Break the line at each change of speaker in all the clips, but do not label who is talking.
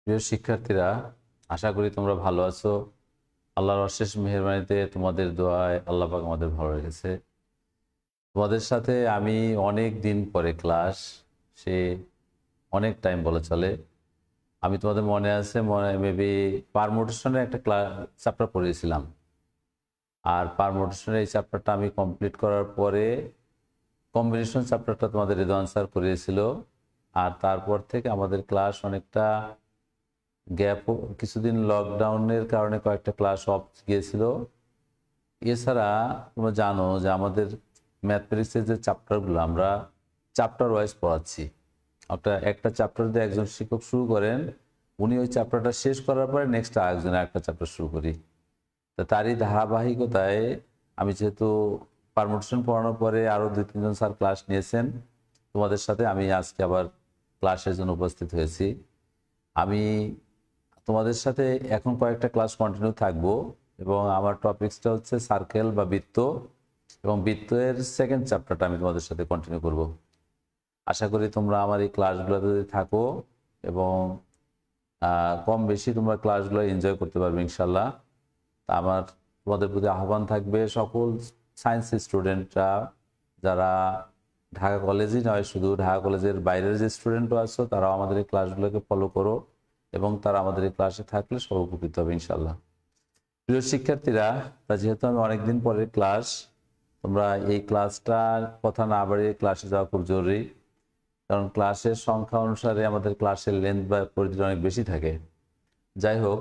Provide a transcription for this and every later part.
প্রিয় শিক্ষার্থীরা, আশা করি তোমরা ভালো আছো। আল্লাহর অশেষ মেহেরবানিতে তোমাদের দোয়ায় আল্লাহ পাক আমাদের ভালো রেখেছে। তোমাদের সাথে আমি অনেক দিন পরে ক্লাস, সে অনেক টাইম বলা চলে। আমি তোমাদের মনে আছে, মেবি পারমুটেশনের একটা চ্যাপ্টার পড়িয়েছিলাম। আর পারমুটেশনের এই চ্যাপ্টারটা আমি কমপ্লিট করার পরে কম্বিনেশন চ্যাপ্টারটা তোমাদের রেদওয়ান স্যার করিয়েছিল। আর তারপর থেকে আমাদের ক্লাস অনেকটা গ্যাপ, কিছুদিন লকডাউনের কারণে কয়েকটা ক্লাস অফ গিয়েছিল। এছাড়া তোমরা জানো যে আমাদের ম্যাথমেটিক্সের যে চ্যাপ্টারগুলো আমরা চ্যাপ্টার ওয়াইজ পড়াচ্ছি। একটা চ্যাপ্টার দিয়ে একজন শিক্ষক শুরু করেন, উনি ওই চ্যাপ্টারটা শেষ করার পরে নেক্সট আরেকজনের একটা চ্যাপ্টার শুরু করি। তো তারই ধারাবাহিকতায় আমি যেহেতু পারমোটেশন পড়ানোর পরে আরও 2-3 জন স্যার ক্লাস নিয়েছেন, তোমাদের সাথে আমি আজকে আবার ক্লাসের জন্য উপস্থিত হয়েছি। আমি তোমাদের সাথে এখন কয়েকটা ক্লাস কন্টিনিউ থাকবো এবং আমার টপিকসটা হচ্ছে সার্কেল বা বৃত্ত, এবং বৃত্তের সেকেন্ড চ্যাপ্টারটা আমি তোমাদের সাথে কন্টিনিউ করব। আশা করি তোমরা আমার এই ক্লাসগুলোতে যদি থাকো এবং কম বেশি তোমরা ক্লাসগুলো এনজয় করতে পারবে ইনশাল্লাহ। তা আমার তোমাদের প্রতি আহ্বান থাকবে, সকল সায়েন্স স্টুডেন্টরা যারা ঢাকা কলেজই নয়, শুধু ঢাকা কলেজের বাইরের যে স্টুডেন্টও আছো তারাও আমাদের এই ক্লাসগুলোকে ফলো করো এবং তারা আমাদের এই ক্লাসে থাকলে সব উপকৃত হবে ইনশাল্লাহ। প্রিয় শিক্ষার্থীরা, তা যেহেতু আমি অনেকদিন পরের ক্লাস, তোমরা এই ক্লাসটার কথা না বাড়িয়ে ক্লাসে যাওয়া খুব জরুরি, কারণ ক্লাসের সংখ্যা অনুসারে আমাদের ক্লাসের লেন্থ বা পরিধি অনেক বেশি থাকে। যাই হোক,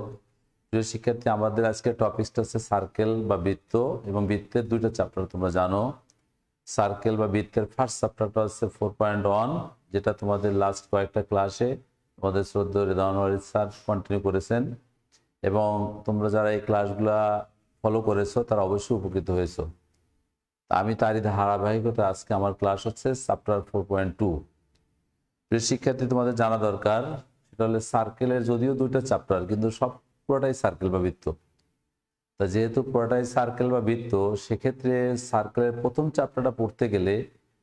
প্রিয় শিক্ষার্থী, আমাদের আজকে টপিকসটা হচ্ছে সার্কেল বা বৃত্ত, এবং বৃত্তের দুইটা চ্যাপ্টার তোমরা জানো। সার্কেল বা বৃত্তের ফার্স্ট চ্যাপ্টারটা হচ্ছে 4.1, যেটা তোমাদের লাস্ট কয়েকটা ক্লাসে তোমাদের শ্রদ্ধেয় রেদওয়ান ওয়ারিদ স্যার কন্টিনিউ করেছেন, এবং তোমরা যারা এই ক্লাসগুলা ফলো করেছো তারা অবশ্যই উপকৃত হয়েছো। আমি তারই ধারাবাহিকতা আজকে আমার ক্লাস হচ্ছে চ্যাপ্টার 4.2। প্রিয় শিক্ষার্থী, তোমাদের জানা দরকার, সেটা হলে সার্কেলের যদিও দুইটা চ্যাপ্টার, কিন্তু সব পুরোটাই সার্কেল বা বৃত্ত। তা যেহেতু পুরোটাই সার্কেল বা বৃত্ত, সেক্ষেত্রে সার্কেলের প্রথম চ্যাপ্টারটা পড়তে গেলে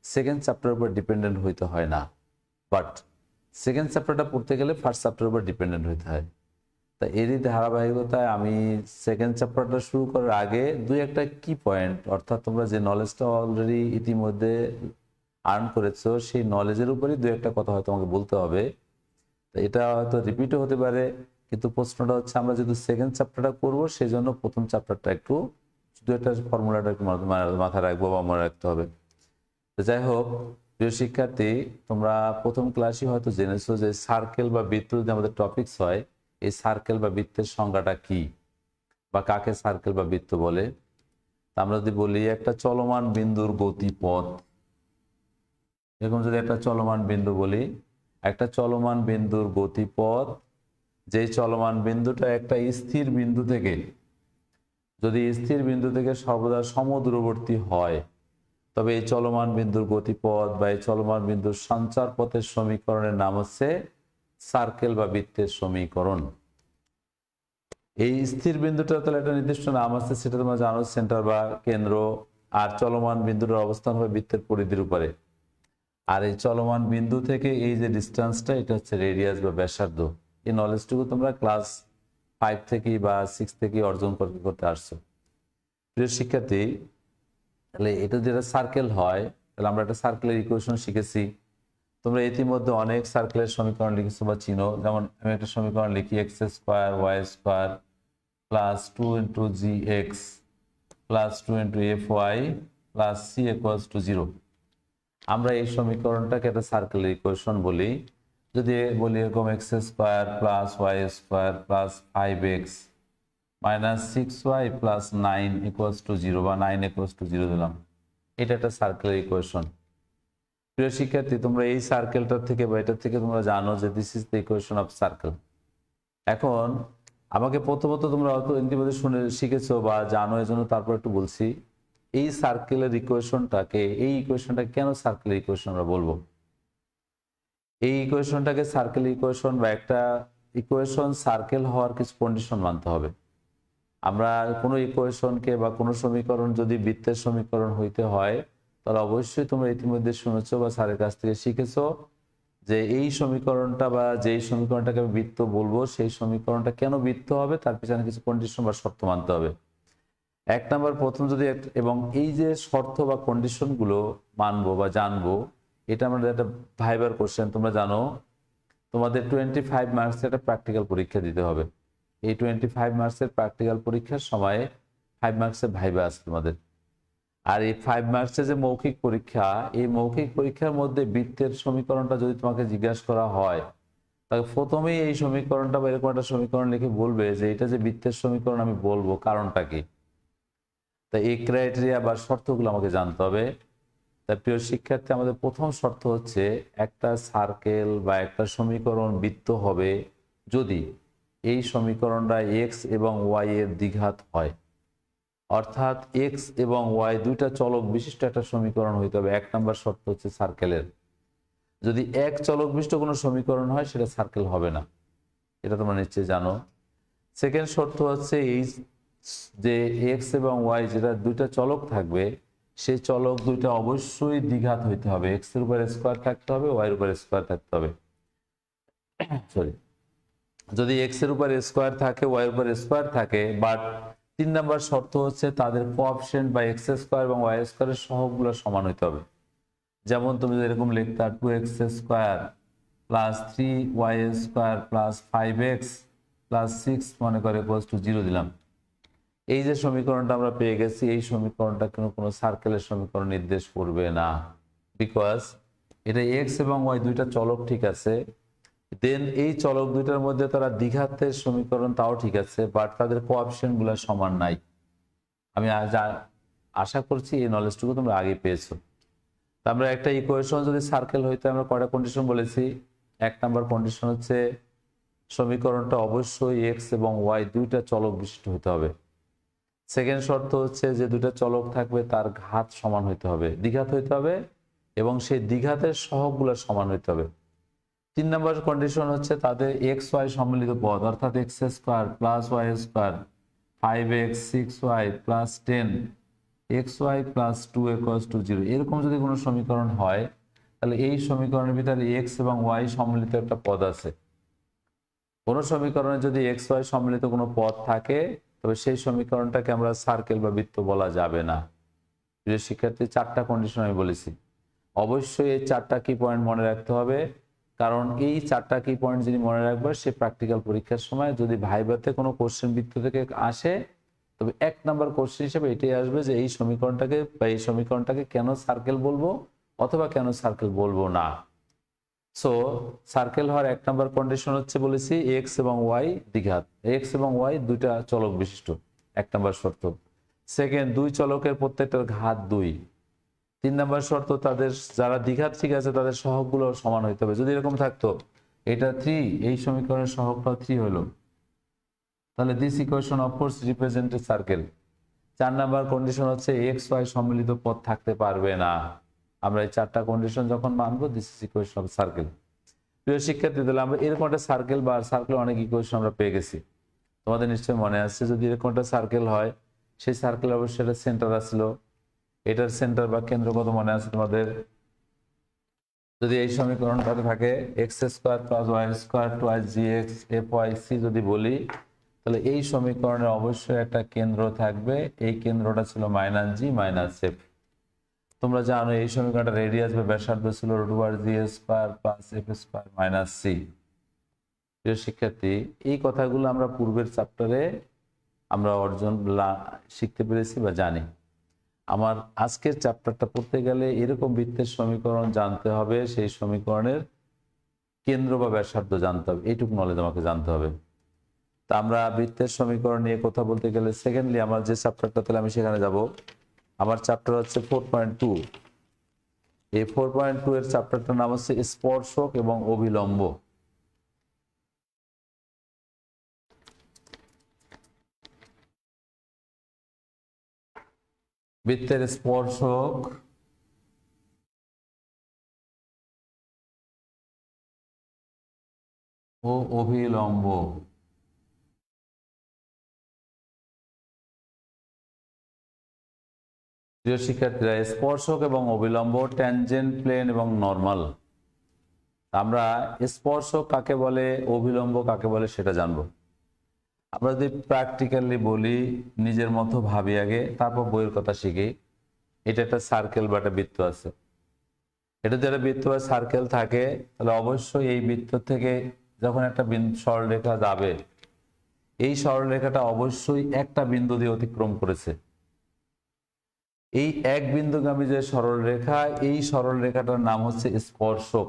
সেকেন্ড চ্যাপ্টারের উপর ডিপেন্ডেন্ট হইতে হয় না, বাট সেকেন্ড চ্যাপ্টারটা পড়তে গেলে ফার্স্ট চ্যাপ্টারের উপর ডিপেন্ডেন্ট হইতে হয়। তা এরই ধারাবাহিকতায় আমি সেকেন্ড চ্যাপ্টারটা শুরু করার আগে দুই একটা কি পয়েন্ট, অর্থাৎ তোমরা যে নলেজটা অলরেডি ইতিমধ্যে আর্ন করেছো, সেই নলেজের উপরই দু একটা কথা হয়তো আমাকে বলতে হবে। তো এটা হয়তো রিপিটও হতে পারে, কিন্তু প্রশ্নটা হচ্ছে আমরা যেহেতু সেকেন্ড চ্যাপ্টারটা করবো, সেই জন্য প্রথম চ্যাপ্টারটা একটু দু একটা ফর্মুলাটা একটু মাথায় রাখবো বা মনে রাখতে হবে। তো যাই হোক, প্রিয় শিক্ষার্থী, তোমরা প্রথম ক্লাসই হয়তো জেনেছো যে সার্কেল বা বৃত্ত যদি আমাদের টপিকস হয়, এই সার্কেল বা বৃত্তের সংজ্ঞাটা কি বা কাকে সার্কেল বা বৃত্ত বলে। আমরা যদি বলি একটা চলমান বিন্দুর গতিপথ, এরকম যদি একটা চলমান বিন্দু বলি, একটা চলমান বিন্দুর গতিপথ, যেই চলমান বিন্দুটা একটা স্থির বিন্দু থেকে, যদি স্থির বিন্দু থেকে সর্বদা সমদূরবর্তী হয়, তবে এই চলমান বিন্দুর গতিপথ বা এই চলমান বিন্দুর সঞ্চার পথের সমীকরণের নাম হচ্ছে সার্কেল বা বৃত্তের সমীকরণ। এই স্থির বিন্দুটা তাহলে একটা নির্দিষ্ট নাম আছে, সেটা তোমরা জানো, সেন্টার বা কেন্দ্র। আর চলমান বিন্দুটার অবস্থান হবে বৃত্তের পরিধির উপরে। আর এই চলমান বিন্দু থেকে এই যে ডিস্টেন্সটা, এটা হচ্ছে রেডিয়াস বা ব্যাসার্ধ। এই নলেজটুকু তোমরা ক্লাস 5 থেকে বা 6 থেকে অর্জন করতে আসছো। প্রিয় শিক্ষার্থী, তাহলে এটা যেটা সার্কেল হয়, তাহলে আমরা একটা সার্কেলের ইকুয়েশন শিখেছি। তোমরা ইতিমধ্যে অনেক সার্কেলের সমীকরণ লিখেছো বা চিনো। যেমন আমি একটা সমীকরণ লিখি, X square Y square plus 2 into G X plus 2 into F Y plus C equals to 0। আমরা এই সমীকরণটাকে একটা সার্কেলের ইকুয়েশন বলি। যদি বলি এরকম X square plus Y square plus 5x minus 6y plus 9 equals to 0 বা 9 ইকুয়ালস টু 0 দিলাম, এটা একটা সার্কেলের ইকুয়েশন। প্রিয় শিক্ষার্থী, তোমরা এই সার্কেলটার থেকে বা এটার থেকে তোমরা জানো যে this is the equation of circle. এখন আমাকে প্রথমত তোমরা হয়তো ইতিমধ্যে শুনে শিখেছো বা জানো, এজন্য তারপর একটু বলছি, এই সার্কেলের ইকুয়েশনটাকে, এই ইকুয়েশনটা কেন সার্কেলের ইকুয়েশন আমরা বলবো। এই ইকুয়েশনটাকে সার্কেল ইকুয়েশন বা একটা ইকুয়েশন সার্কেল হওয়ার কিছু কন্ডিশন মানতে হবে। আমরা কোনো ইকুয়েশনকে বা কোনো সমীকরণ যদি বৃত্তের সমীকরণ হইতে হয়, তাহলে অবশ্যই তোমরা ইতিমধ্যে শুনেছো বা স্যারের কাছ থেকে শিখেছো যে এই সমীকরণটা বা যেই সমীকরণটাকে আমি বৃত্ত বলবো সেই সমীকরণটা কেন বৃত্ত হবে, তার পিছনে কিছু কন্ডিশন বা শর্ত মানতে হবে। এক নাম্বার প্রথম যদি এবং এই যে শর্ত বা কন্ডিশনগুলো মানবো বা জানবো, এটা আমাদের একটা ভাইবার কোশ্চেন। তোমরা জানো তোমাদের 25 মার্কসের একটা প্র্যাকটিক্যাল পরীক্ষা দিতে হবে। এই 25 মার্কসের প্র্যাকটিক্যাল পরীক্ষার সময় 5 মার্কসের ভাইবা আছে তোমাদের। আর এই 5 মার্কসের যে মৌখিক পরীক্ষা, এই মৌখিক পরীক্ষার মধ্যে বৃত্তের সমীকরণটা যদি তোমাকে জিজ্ঞাসা করা হয়, তাহলে প্রথমেই এই সমীকরণটা বা এরকম একটা সমীকরণ লিখে বলবে যে এটা যে বৃত্তের সমীকরণ আমি বলবো কারণটা কি। তাই এই ক্রাইটেরিয়া বা শর্তগুলো আমাকে জানতে হবে। তাই প্রিয় শিক্ষার্থী, আমাদের প্রথম শর্ত হচ্ছে একটা সার্কেল বা একটা সমীকরণ বৃত্ত হবে যদি এই সমীকরণটা এক্স এবং ওয়াই এর দ্বিঘাত হয়। অর্থাৎ এক্স এবং ওয়াই দুইটা চলক বিশিষ্ট একটা সমীকরণ হইতে হবে। এক নম্বর শর্ত হচ্ছে সার্কেলের। যদি এক চলক বিশিষ্ট কোনো সমীকরণ হয় সেটা সার্কেল হবে না, এটা তোমরা নিশ্চয়ই জানো। সেকেন্ড শর্ত হচ্ছে এই যে এক্স এবং ওয়াই যেটা দুইটা চলক থাকবে, সেই চলক দুইটা অবশ্যই দ্বিঘাত হইতে হবে। এক্স এর উপর স্কোয়ার থাকতে হবে, ওয়াই এর উপর স্কোয়ার থাকতে হবে। সরি, যদি এক্স এর উপর স্কোয়ার থাকে, ওয়াই এর উপর স্কোয়ার থাকে, বাট 3 নম্বর শর্ত হচ্ছে তাদের কোঅফিশিয়েন্ট বা এক্স স্কোয়ার এবং ওয়াই স্কোয়ারের সহগগুলো সমান হইতে হবে। যেমন তুমি যদি এরকম লিখতা 2x square plus 3y square plus 5x plus 6 মনে করে ইকুয়ালস টু 0 দিলাম। এই যে সমীকরণটা আমরা পেয়ে গেছি, এই সমীকরণটা কোনো সার্কেলের সমীকরণ নির্দেশ করবে না, বিকজ এটা এক্স এবং ওয়াই দুইটা চলক ঠিক আছে। দেন এই চলক দুইটার মধ্যে তারা দ্বিঘাতের সমীকরণ, তাও ঠিক আছে, বাট তাদের কোঅফিশিয়েন্ট গুলো সমান নাই। আমি আশা করছি এই নলেজটুকু তোমরা আগে পেয়েছো। আমরা একটা ইকুয়েশন যদি সার্কেল হইতে আমরা কয়টা কন্ডিশন বলেছি। এক নাম্বার কন্ডিশন হচ্ছে সমীকরণটা অবশ্যই এক্স এবং ওয়াই দুইটা চলক বিশিষ্ট হতে হবে। সেকেন্ড শর্ত হচ্ছে যে দুইটা চলক থাকবে তার ঘাত সমান হইতে হবে, দ্বিঘাত হইতে হবে, এবং সেই দ্বিঘাতের সহগগুলো সমান হইতে হবে। 3 নম্বর কন্ডিশন হচ্ছে তাদের এক্স ওয়াই সম্মিলিত পদ, অর্থাৎ X square plus Y square 5x 6y plus 10 xy plus 2 equals to 0, এরকম যদি কোনো সমীকরণ হয়, তাহলে এই সমীকরণের ভিতরে এক্স এবং ওয়াই সম্মিলিত একটা পদ আছে। কোনো সমীকরণে যদি এক্স ওয়াই সম্মিলিত কোনো পদ থাকে, তবে সেই সমীকরণটাকে আমরা সার্কেল বা বৃত্ত বলা যাবে না। প্রিয় শিক্ষার্থী, 4টা কন্ডিশন আমি বলেছি, অবশ্যই এই 4টা কি পয়েন্ট মনে রাখতে হবে। কারণ এই 4টা কি পয়েন্ট যিনি মনে রাখবে, সে প্র্যাকটিক্যাল পরীক্ষার সময় যদি ভাইভাতে কোনো কোশ্চেন বৃত্ত থেকে আসে, তবে 1 নাম্বার কোশ্চেন হিসেবে এটাই আসবে যে এই সমীকরণটাকে বা এই সমীকরণটাকে কেন সার্কেল বলবো অথবা কেন সার্কেল বলবো না। সো সার্কেল হওয়ার 1 নাম্বার কন্ডিশন হচ্ছে বলেছি এক্স এবং ওয়াই দ্বিঘাত, এক্স এবং ওয়াই দুইটা চলক বিশিষ্ট, 1 নাম্বার শর্ত। সেকেন্ড, দুই চলকের প্রত্যেকটার ঘাত 2। 3 নাম্বার শর্ত তাদের যারা দ্বিঘাত ঠিক আছে তাদের সহগগুলো সমান হইতে হবে। যদি এরকম থাকতো এটা 3, এই সমীকরণের সহগটা 3 হলো, তাহলে this equation of course represent a circle. 4 number condition হচ্ছে এক্স ওয়াই সম্মিলিত পদ থাকতে পারবে না। আমরা এই 4টা কন্ডিশন যখন মানবো, this is equation of circle. প্রিয় শিক্ষার্থী, তাহলে আমরা এরকম একটা সার্কেল বা সার্কেল অনেক ইকুয়েশন আমরা পেয়ে গেছি। তোমাদের নিশ্চয়ই মনে আসছে, যদি এরকম একটা সার্কেল হয়, সেই সার্কেল অবশ্যই একটা সেন্টার আসলো। এটার সেন্টার বা কেন্দ্র কত মনে আছে তোমাদের? যদি এই সমীকরণটাতে থাকে X square plus Y square twice G X F Y C যদি বলি, তাহলে এই সমীকরণের অবশ্যই একটা কেন্দ্র থাকবে। এই কেন্দ্রটা ছিল মাইনাস জি মাইনাস এফ। তোমরা জানো এই সমীকরণটা রেডিয়াস বা ব্যাসার্ধ ছিল √জি square plus F square minus C. প্রিয় শিক্ষার্থী, এই কথাগুলো আমরা পূর্বের চ্যাপ্টারে আমরা শিখতে পেরেছি বা জানি। আমার আজকের চ্যাপ্টারটা পড়তে গেলে এরকম বৃত্তের সমীকরণ জানতে হবে, সেই সমীকরণের কেন্দ্র বা ব্যাসার্ধ জানতে হবে, এইটুকু নলেজ আমাকে জানতে হবে। তা আমরা বৃত্তের সমীকরণ নিয়ে কথা বলতে গেলে সেকেন্ডলি আমার যে চ্যাপ্টারটা, তাহলে আমি সেখানে যাব। আমার চ্যাপ্টার হচ্ছে 4.2। এই 4.2 এর চ্যাপ্টারটার নাম হচ্ছে স্পর্শক এবং অভিলম্ব। বৃত্তের স্পর্শক ও অভিলম্ব। প্রিয় শিক্ষার্থীরা, স্পর্শক এবং অভিলম্ব, ট্যানজেন্ট প্লেন এবং নর্মাল। আমরা স্পর্শক কাকে বলে, অভিলম্ব কাকে বলে সেটা জানবো। আমরা যদি প্র্যাকটিক্যালি বলি, নিজের মতো ভাবি আগে, তারপর বইয়ের কথা শিখি। এটা একটা সার্কেল বা একটা বৃত্ত আছে, এটা যদি একটা বৃত্ত বা সার্কেল থাকে, তাহলে অবশ্যই এই বৃত্ত থেকে যখন একটা সরলরেখা যাবে, এই সরলরেখাটা অবশ্যই একটা বিন্দু দিয়ে অতিক্রম করেছে। এই এক বিন্দুগামী যে সরলরেখা, এই সরলরেখাটার নাম হচ্ছে স্পর্শক।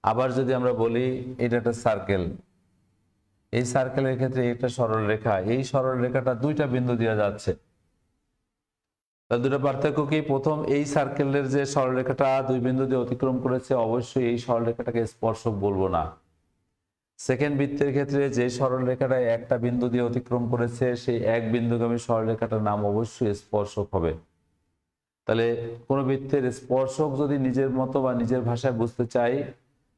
আবার যদি আমরা বলি এটা একটা সার্কেল, এই সার্কেলের ক্ষেত্রে একটা সরলরেখা, এই সরলরেখাটা দুইটা বিন্দু দিয়ে যাচ্ছে। তার দুটো পার্থক্য কি? প্রথম, এই সার্কেলের যে সরলরেখাটা দুই বিন্দু দিয়ে অতিক্রম করেছে, অবশ্যই এই সরলরেখাটাকে স্পর্শক বলবো না। সেকেন্ড বৃত্তের ক্ষেত্রে যে সরলরেখাটা একটা বিন্দু দিয়ে অতিক্রম করেছে, সেই এক বিন্দুগামী সরলরেখাটার নাম অবশ্যই স্পর্শক হবে। তাহলে কোনো বৃত্তের স্পর্শক যদি নিজের মতো বা নিজের ভাষায় বুঝতে চাই,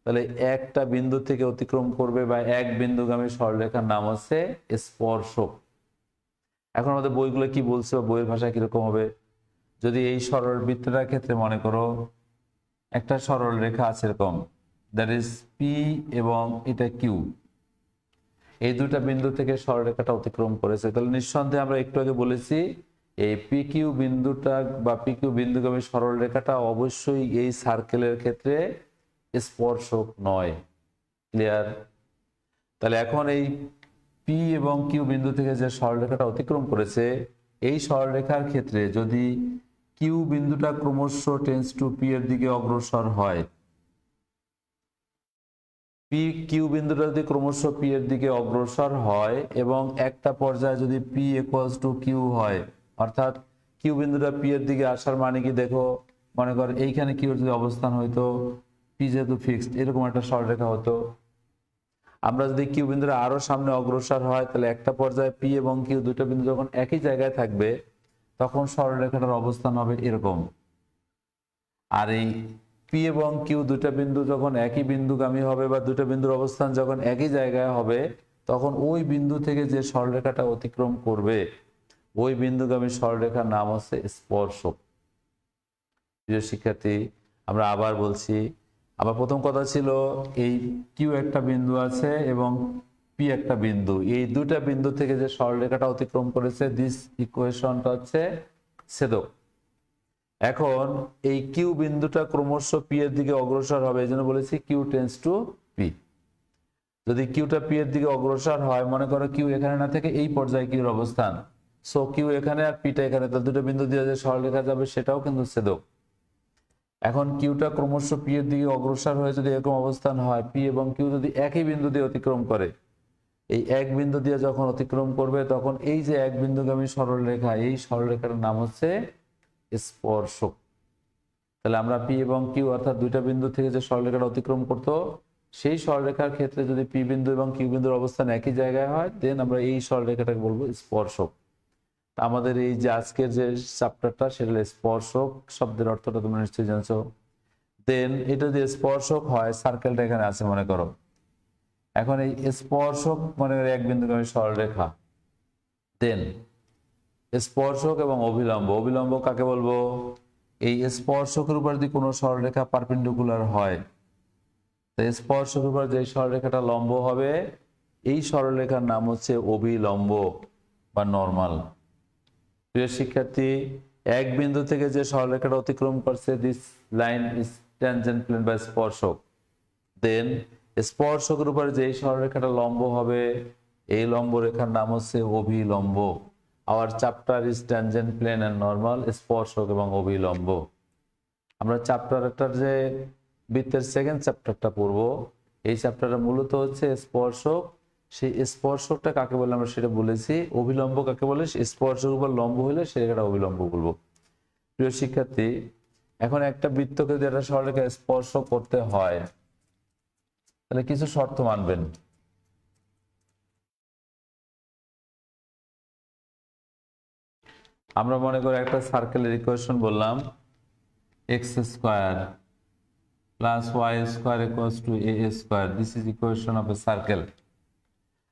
তাহলে একটা বিন্দু থেকে অতিক্রম করবে বা এক বিন্দুগামী সরলরেখার নাম হচ্ছে স্পর্শক। এখন আমাদের বইগুলো কি বলছে বা বইয়ের ভাষা কিরকম হবে? যদি এই সরল বৃত্তটার ক্ষেত্রে মনে করো একটা সরল রেখা আছে এরকম, দ্যাট ইজ পি এবং এটা কিউ, এই দুটা বিন্দু থেকে সরলরেখাটা অতিক্রম করেছে, তাহলে নিঃসন্দেহে আমরা একটু আগে বলেছি এই পি কিউ বিন্দুটা বা পি কিউ বিন্দুগামী সরলরেখাটা অবশ্যই এই সার্কেলের ক্ষেত্রে স্পর্শক নয়। ক্লিয়ার? তাহলে এখন এই পি এবং কিউ বিন্দু থেকে যে সরলরেখাটা অতিক্রম করেছে, এই সরলরেখার ক্ষেত্রে যদি কিউ বিন্দুটা ক্রমশ টেন্স টু পি এর দিকে অগ্রসর হয়, পি কিউ বিন্দুটা যদি ক্রমশ পি এর দিকে অগ্রসর হয় এবং একটা পর্যায়ে যদি পি ইকুয়ালস টু কিউ হয়, অর্থাৎ কিউ বিন্দুটা পি এর দিকে আসার মানে কি? দেখো, মনে কর এইখানে কিউ যদি অবস্থান হইতো, পি যেহেতু ফিক্সড, এরকম একটা সরলরেখা হতো। আমরা যদি কিউ বিন্দুটা আরো সামনে অগ্রসর হয়, তাহলে একটা পর্যায়ে পি এবং কিউ দুটো বিন্দু যখন একই জায়গায় থাকবে, তখন সরলরেখাটার অবস্থান হবে এরকম। আর এই পি এবং কিউ দুটা বিন্দু যখন একই বিন্দুগামী হবে বা দুটো বিন্দুর অবস্থান যখন একই জায়গায় হবে, তখন ওই বিন্দু থেকে যে সরলরেখাটা অতিক্রম করবে, ওই বিন্দুগামী সরলরেখার নাম হচ্ছে স্পর্শক। প্রিয় শিক্ষার্থী, আমরা আবার বলছি, আবার প্রথম কথা ছিল এই কিউ একটা বিন্দু আছে এবং পি একটা বিন্দু, এই দুটা বিন্দু থেকে যে সরলরেখাটা অতিক্রম করেছে, দিস ইকুয়েশনটা হচ্ছে ছেদক। এখন এই কিউ বিন্দুটা ক্রমশ পি এর দিকে অগ্রসর হবে, এই জন্য বলেছি কিউ টেন্স টু পি। যদি কিউটা পি এর দিকে অগ্রসর হয়, মনে করো কিউ এখানে না থেকে এই পর্যায়ে কিউর অবস্থান, সো কিউ এখানে আর পিটা এখানে, তো দুটো বিন্দু দিয়ে যে সরলরেখা যাবে সেটাও কিন্তু ছেদক। এখন কিউটা ক্রমশ পি এর দিকে অগ্রসর হয়ে যদি এরকম অবস্থান হয়, পি এবং কিউ যদি একই বিন্দু দিয়ে অতিক্রম করে, এই এক বিন্দু দিয়ে যখন অতিক্রম করবে, তখন এই যে এক বিন্দুগামী সরলরেখা, এই সরলরেখার নাম হচ্ছে স্পর্শক। তাহলে আমরা পি এবং কিউ অর্থাৎ দুইটা বিন্দু থেকে যে সরলরেখাটা অতিক্রম করতো, সেই সরলরেখার ক্ষেত্রে যদি পি বিন্দু এবং কিউ বিন্দুর অবস্থান একই জায়গায় হয়, দেন আমরা এই সরলরেখাটাকে বলবো স্পর্শক। আমাদের এই যে আজকের যে চ্যাপ্টারটা, সেটা স্পর্শক শব্দের অর্থটা তোমরা নিশ্চয়ই জানছো। দেন এটা যদি স্পর্শক হয়, সার্কেলটা এখানে আছে মনে করো, এখন এই স্পর্শক মনে করো এক বিন্দুগামী সরলরেখা, দেন স্পর্শক এবং অভিলম্ব। অভিলম্ব কাকে বলবো? এই স্পর্শকের উপর যদি কোনো সরলরেখা পারপেন্ডিকুলার হয়, তো স্পর্শকের উপর যে সরলরেখাটা লম্ব হবে, এই সরলরেখার নাম হচ্ছে অভিলম্ব বা নরমাল। প্রিয় শিক্ষার্থী, এক বিন্দু থেকে যে সরলরেখাটা অতিক্রম করছে, this line is tangent plane বা স্পর্শক। দেন স্পর্শকের উপর যে সরলরেখাটা লম্ব হবে, এই লম্ব রেখার নাম হচ্ছে অভিলম্ব। Our chapter is tangent plane and normal, স্পর্শক এবং অভিলম্ব। আমরা চ্যাপ্টারটার যে বৃত্তের সেকেন্ড চ্যাপ্টারটা পড়বো, এই চ্যাপ্টারটা মূলত হচ্ছে স্পর্শক। সেই স্পর্শকটা কাকে বলে আমরা সেটা বলেছি, অভিলম্ব কাকে বলে, স্পর্শক উপর লম্ব হলে সেটা অভিলম্ব বলবো। প্রিয় শিক্ষার্থী, এখন একটা বৃত্তকে যদি একটা সরলরেখা স্পর্শ করতে হয়, তাহলে কিছু শর্ত মানবেন। আমরা মনে করি একটা সার্কেলের ইকুয়েশন বললাম, X square plus Y square equals to A square, this is equation of a circle.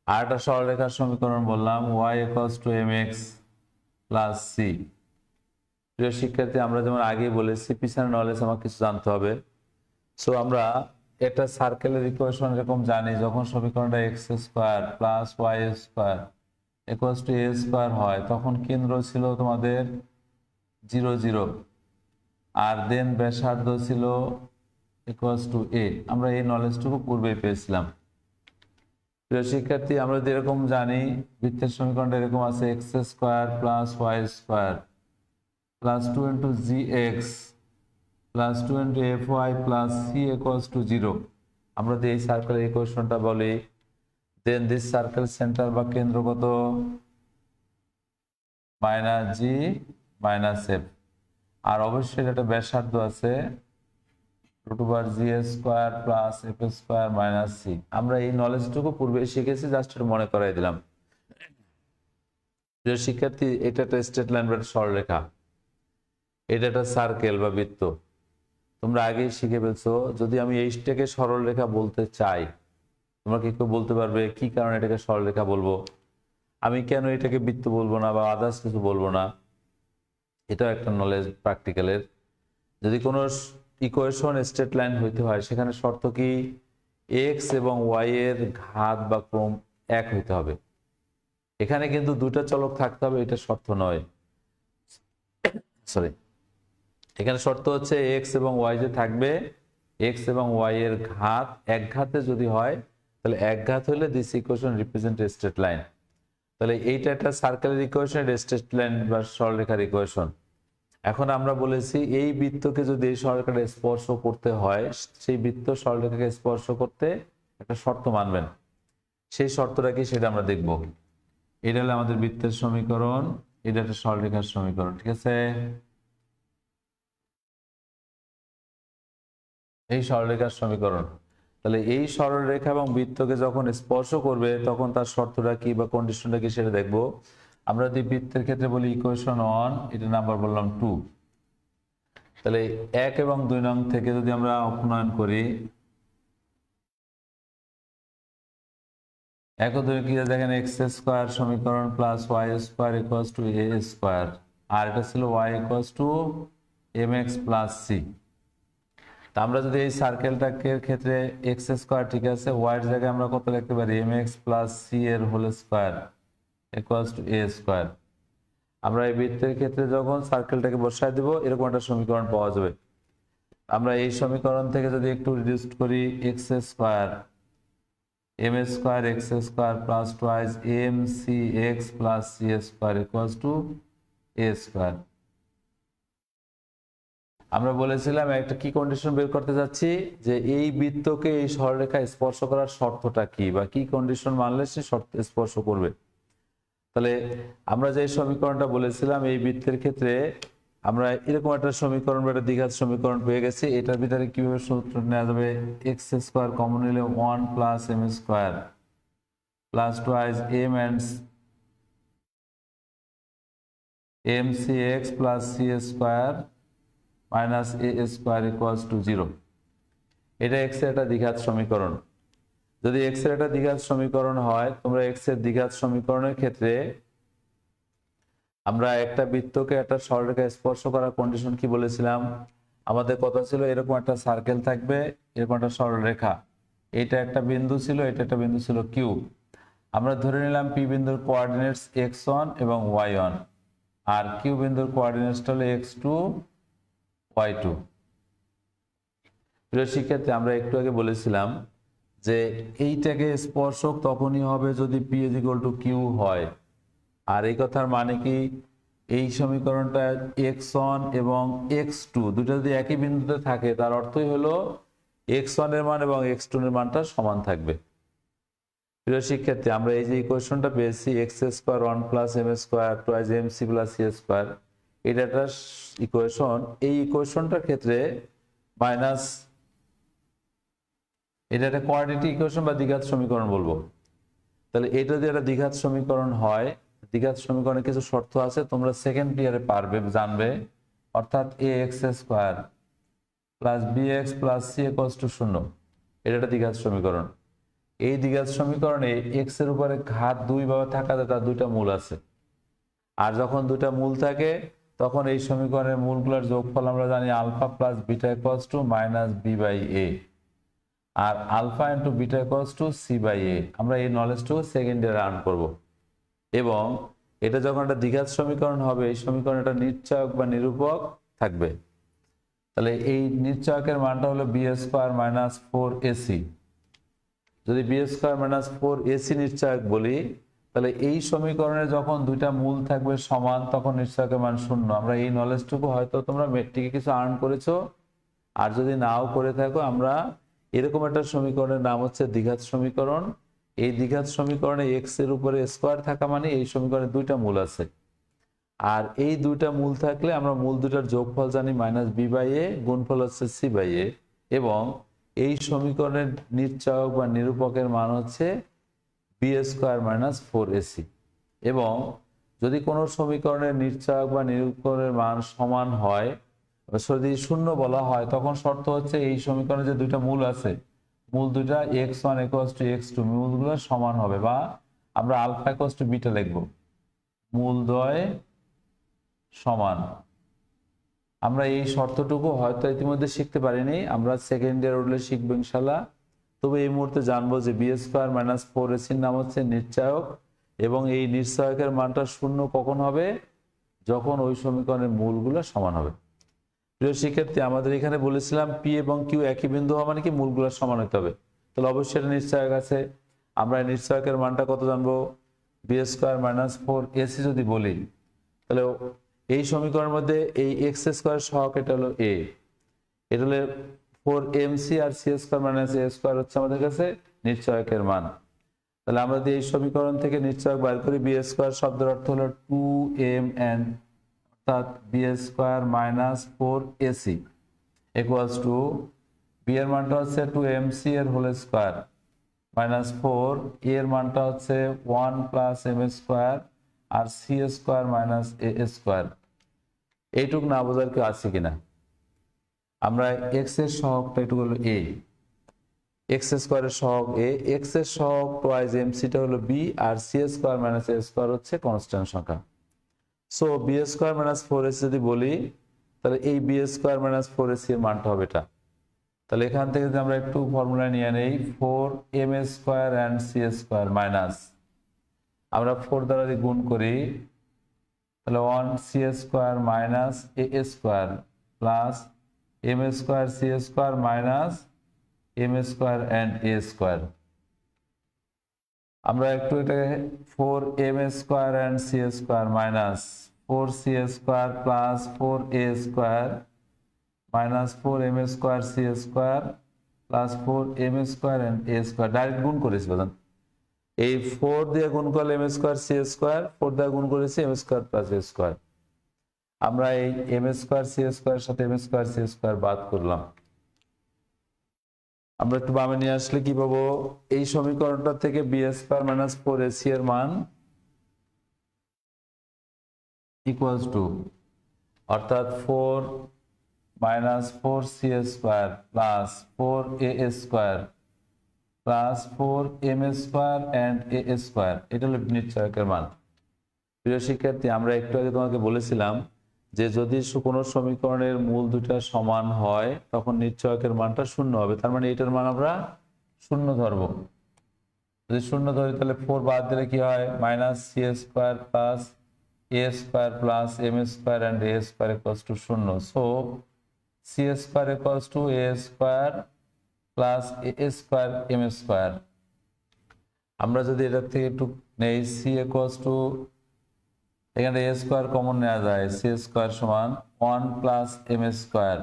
আর একটা সরলরেখার সমীকরণ বললাম, Y equals to M X plus C. প্রিয় শিক্ষার্থী, আমরা যেমন আগেই বলেছি, পিছনে নলেজ আমার কিছু জানতে হবে। সো আমরা একটা সার্কেলের ইকুয়েশন এরকম জানি, যখন সমীকরণটা X square plus Y square equals to A square হয়, তখন কেন্দ্র ছিল তোমাদের 0 0, আর দেন ব্যাসার্ধ ছিল ইকুয়ালস টু এ। আমরা এই নলেজটুকু পূর্বেই পেয়েছিলাম। প্রিয় শিক্ষার্থী, আমরা যদি এরকম জানি, বৃত্তের সমীকরণটা এরকম আছে X square plus Y square plus 2 into G X plus 2 into F Y plus C equals to 0। আমরা যদি এই সার্কেলের ইকুয়েশনটা বলি, দেন দিস সার্কেল সেন্টার বা কেন্দ্র কত? Minus G minus F. আর অবশ্যই একটা ব্যাসার্ধ আছে root over G square plus F square minus C. আমরা এই নলেজটুকু পূর্বে শিখেছি, জাস্ট একটু মনে করাই দিলাম। প্রিয় শিক্ষার্থী, এটা একটা স্ট্রেট লাইন বা সরলরেখা, এটা একটা সার্কেল বা বৃত্ত। তোমরা আগেই শিখে ফেলছো। যদি আমি এইটাকে সরলরেখা বলতে চাই, তোমরা কি কেউ বলতে পারবে কি কারণে এটাকে সরলরেখা বলবো? আমি কেন এটাকে বৃত্ত বলবো না বা আদার্স কিছু বলবো না? এটাও একটা নলেজ প্র্যাকটিক্যালের। যদি কোনো ইকুয়েশন স্ট্রেট লাইন হইতে হয়, সেখানে শর্ত কি? এক্স এবং ওয়াই এর ঘাত বা ক্রম এক হইতে হবে। এখানে কিন্তু দুটা চলক থাকতে হবে, এটা শর্ত নয়। সরি, এখানে শর্ত হচ্ছে এক্স এবং ওয়াই যে থাকবে, এক্স এবং ওয়াই এর ঘাত এক ঘাতে যদি হয়, তাহলে এক ঘাত হলে this equation represent a straight line. তাহলে এইটা একটা সার্কেলের ইকুয়েশন, এটা স্ট্রেট লাইন বা সরলরেখার ইকুয়েশন। এখন আমরা বলেছি এই বৃত্তকে যদি এই সরলরেখাটা স্পর্শ করতে হয়, সেই বৃত্ত সরলরেখাকে স্পর্শ করতে একটা শর্ত মানবেন। সেই শর্তটা কি সেটা আমরা দেখব। এটা হলো আমাদের বৃত্তের সমীকরণ, এটা একটা সরলরেখার সমীকরণ, ঠিক আছে? এই সরলরেখার সমীকরণ। তাহলে এই সরলরেখা এবং বৃত্তকে যখন স্পর্শ করবে, তখন তার শর্তটা কি বা কন্ডিশনটা কি সেটা দেখব। আমরা যদি বৃত্তের ক্ষেত্রে বলি ইকুয়েশন 1, এটা নাম্বার বললাম 2। তাহলে 1 এবং 2 নং থেকে যদি আমরা অপনয়ন করি, 1 ও 2 কি দেখেন, এক্স স্কোয়ার সমীকরণ plus Y square equals to A square, আর এটা ছিল Y equals to M X plus C. তা আমরা যদি এই সার্কেলটাকে ক্ষেত্রে এক্স স্কোয়ার, ঠিক আছে, ওয়াই এর জায়গায় আমরা কত লিখতে পারি? এম এক্স প্লাস সি এর whole square equals to A square. আমরা এই বৃত্তের ক্ষেত্রে যখন সার্কেলটাকে বসায় দেব, এরকম একটা সমীকরণ পাওয়া যাবে। আমরা এই সমীকরণ থেকে যদি একটু রিডিউস করি, X square M square X square plus twice M C X plus C square equals to A square. আমরা বলেছিলাম একটা কি কন্ডিশন বের করতে যাচ্ছি, যে এই বৃত্তকে এই সরলরেখা স্পর্শ করার শর্তটা কি বা কি কন্ডিশন মানলে সে শর্ত স্পর্শ করবে। তাহলে আমরা যে সমীকরণটা বলেছিলাম, এই বৃত্তের ক্ষেত্রে আমরা এরকম একটা সমীকরণ বা একটা দ্বিঘাত সমীকরণ পেয়ে গেছি। এটার ভিতরে কিভাবে সূত্র নেওয়া যাবে? এক্স স্কোয়ার কমন নিলে 1 plus M square plus twice M and M C X plus C square minus A square equals to 0। এটা এক্স এর একটা দ্বিঘাত সমীকরণ। যদি এক্স এর একটা দ্বিঘাত সমীকরণ হয়, তোমরা এক্স এর দ্বিঘাত সমীকরণের ক্ষেত্রে আমরা একটা বৃত্তকে একটা সরলরেখা স্পর্শ করার কন্ডিশন কি বলেছিলাম? আমাদের কথা ছিল এরকম একটা সার্কেল থাকবে, এরকম একটা সরলরেখা, এটা একটা বিন্দু ছিল, এটা একটা বিন্দু ছিল কিউ। আমরা ধরে নিলাম পি বিন্দুর কোঅর্ডিনেটস x1 এবং y1, আর কিউ বিন্দুর কোঅর্ডিনেটসটা হলো x2 y2। প্রিয় শিক্ষার্থী, আমরা একটু আগে বলেছিলাম যে এইটাকে স্পর্শক তখনই হবে যদি P is equal to Q হয়। আর এই কথার মানে কি? এই সমীকরণটা x1 এবং x2 দুটো যদি একই বিন্দুতে থাকে, তার অর্থই হলো x1 এর মান এবং x2 এর মানটা সমান থাকবে। প্রিয় শিক্ষার্থী, আমরা এই যে ইকুয়েশনটা পেয়েছি X square 1 plus M square twice M C plus C square, এটা একটা ইকুয়েশন। এই ইকুয়েশনটার ক্ষেত্রে মাইনাস, এটা একটা কোয়াড্রেটিক ইকুয়েশন বা দ্বিঘাত সমীকরণ বলবো। তাহলে এটা যদি একটা দ্বিঘাত সমীকরণ হয়, দ্বিঘাত সমীকরণে কিছু শর্ত আছে, তোমরা সেকেন্ড ইয়ারে পারবে, জানবে। অর্থাৎ A X square plus B X plus C equals to 0, এটা একটা দ্বিঘাত সমীকরণ। এই দ্বিঘাত সমীকরণে এক্স এর উপরে ঘাত 2 ভাবে থাকা যায়, তার দুইটা মূল আছে। আর যখন দুইটা মূল থাকে, তখন এই সমীকরণের মূলগুলোর যোগফল আমরা জানি alpha plus beta equals to minus B by A, আর alpha into beta equals to C by A. আমরা এই নলেজটুকু সেকেন্ড ইয়ারে আর্ন করব। এবং এটা যখন একটা দ্বিঘাত সমীকরণ হবে, এই সমীকরণে একটা নিশ্চয়ক বা নিরূপক থাকবে। তাহলে এই নিশ্চয়কের মানটা হলো B square minus four AC. যদি B square minus four A C নিশ্চয়ক বলি, তাহলে এই সমীকরণে যখন দুইটা মূল থাকবে সমান, তখন নিশ্চয়কের মান শূন্য। আমরা এই নলেজটুকু হয়তো তোমরা মেট্রিকে কিছু আর্ন করেছো, আর যদি নাও করে থাকো, আমরা এরকম একটা সমীকরণের নাম হচ্ছে দ্বিঘাত সমীকরণ। এই দ্বিঘাত সমীকরণে এক্স এর উপরে স্কোয়ার থাকা মানে এই সমীকরণে দুইটা মূল আছে, আর এই দুইটা মূল থাকলে আমরা মূল দুটার যোগফল জানি মাইনাস বি বাই এ, গুণফল হচ্ছে সি বাই এ। এবং এই সমীকরণের নিশ্চয়ক বা নিরূপকের মান হচ্ছে B square minus four AC. এবং যদি কোনো সমীকরণের নিশ্চয়ক বা নিরূপকের মান সমান হয়, যদি শূন্য বলা হয়, তখন শর্ত হচ্ছে এই সমীকরণে যে দুইটা মূল আছে, মূল দুইটা X one equals to X two, মূলগুলো সমান হবে, বা আমরা আলফা ইকুয়ালস টু বিটা লিখবো, মূল দ্বয় সমান। আমরা এই শর্তটুকু হয়তো ইতিমধ্যে শিখতে পারিনি, আমরা সেকেন্ড ইয়ার উঠলে শিখবো ইনশাল্লাহ। তবে এই মুহূর্তে জানবো যে বি স্কোয়ার মাইনাস ফোর এসির নাম হচ্ছে নিশ্চয়ক, এবং এই নিশ্চয়কের মানটা শূন্য কখন হবে? যখন ওই সমীকরণের মূলগুলো সমান হবে। প্রিয় শিক্ষার্থী, আমাদের এখানে বলেছিলাম পি এবং কিউ একই বিন্দু হওয়া মানে কি মূলগুলো সমান হতে হবে, তাহলে অবশ্যই এটা নিশ্চয়ক আছে। আমরা এই নিশ্চয়কের মানটা কত জানবো? B square minus four AC যদি বলি, তাহলে এই সমীকরণের মধ্যে এই এক্স স্কোয়ার সহগ এটা হলো এ, এটা হলো four M C, R C square minus A square হচ্ছে আমাদের কাছে নিশ্চয়কের মান। তাহলে আমরা যদি এই সমীকরণ থেকে নিশ্চয়ক বার করি, বি স্কোয়ার শব্দের অর্থ হলো টু এম এন, অর্থাৎ B square minus four AC equals to, B এর মানটা হচ্ছে টু এম সি এর হোল স্কোয়ার মাইনাস ফোর, এর মানটা হচ্ছে ওয়ান প্লাস এম স্কোয়ার, আর C square minus A square. এইটুক না বোঝার কেউ আছে কিনা? আমরা এক্স এর সহগটা এইটুকু হলো এ, এক্স স্কোয়ারের সহগ এ, এক্স এর সহগ টোয়াইজ এম সিটা হলো বি, আর C square minus A square হচ্ছে কনস্ট্যান্ট সংখ্যা। So B square minus four AC যদি বলি, তাহলে এই B square minus four AC এর মানটা হবে এটা। তাহলে এখান থেকে যদি আমরা একটু ফর্মুলা নিয়ে নেই, four M square and C square minus, আমরা ফোর দ্বারা যদি গুণ করি, তাহলে one C square minus A square plus M square C square minus M square and A square. আমরা একটু এটাকে four M square and C square minus four C square plus four A square minus four M square C square plus four M square and A square direct গুণ করেছি। বলেন এই four দিয়ে গুণ করলে M square C square, four দিয়ে গুণ করেছি M square plus A square. আমরা এই এম স্কোয়ার সি স্কোয়ার সাথে এম স্কোয়ার সি স্কোয়ার বাদ করলাম। আমরা একটু বামে নিয়ে আসলে কি পাবো? এই সমীকরণটা থেকে B square minus four AC এর মান ইকুয়ালস টু, অর্থাৎ four minus four C square plus four A square plus four M square and A square, এটা হলো নিশ্চয়কের মান। প্রিয় শিক্ষার্থী, আমরা একটু আগে তোমাকে বলেছিলাম যে যদি কোনো সমীকরণের মূল দুটা সমান হয়, তখন নিশ্চয়কের মানটা শূন্য হবে। তার মানে এটার মান আমরা শূন্য ধরব। যদি শূন্য ধরি, তাহলে ফোর বাদ দিলে কি হয়? Minus C square plus A square plus M square and A square equals to শূন্য। So C square equals to A square plus A square M square. আমরা যদি এটার থেকে একটু নেই, সি ইকুয়ালস টু, এখানে এ স্কোয়ার কমন নেওয়া যায়, সি স্কোয়ার সমান one plus M square.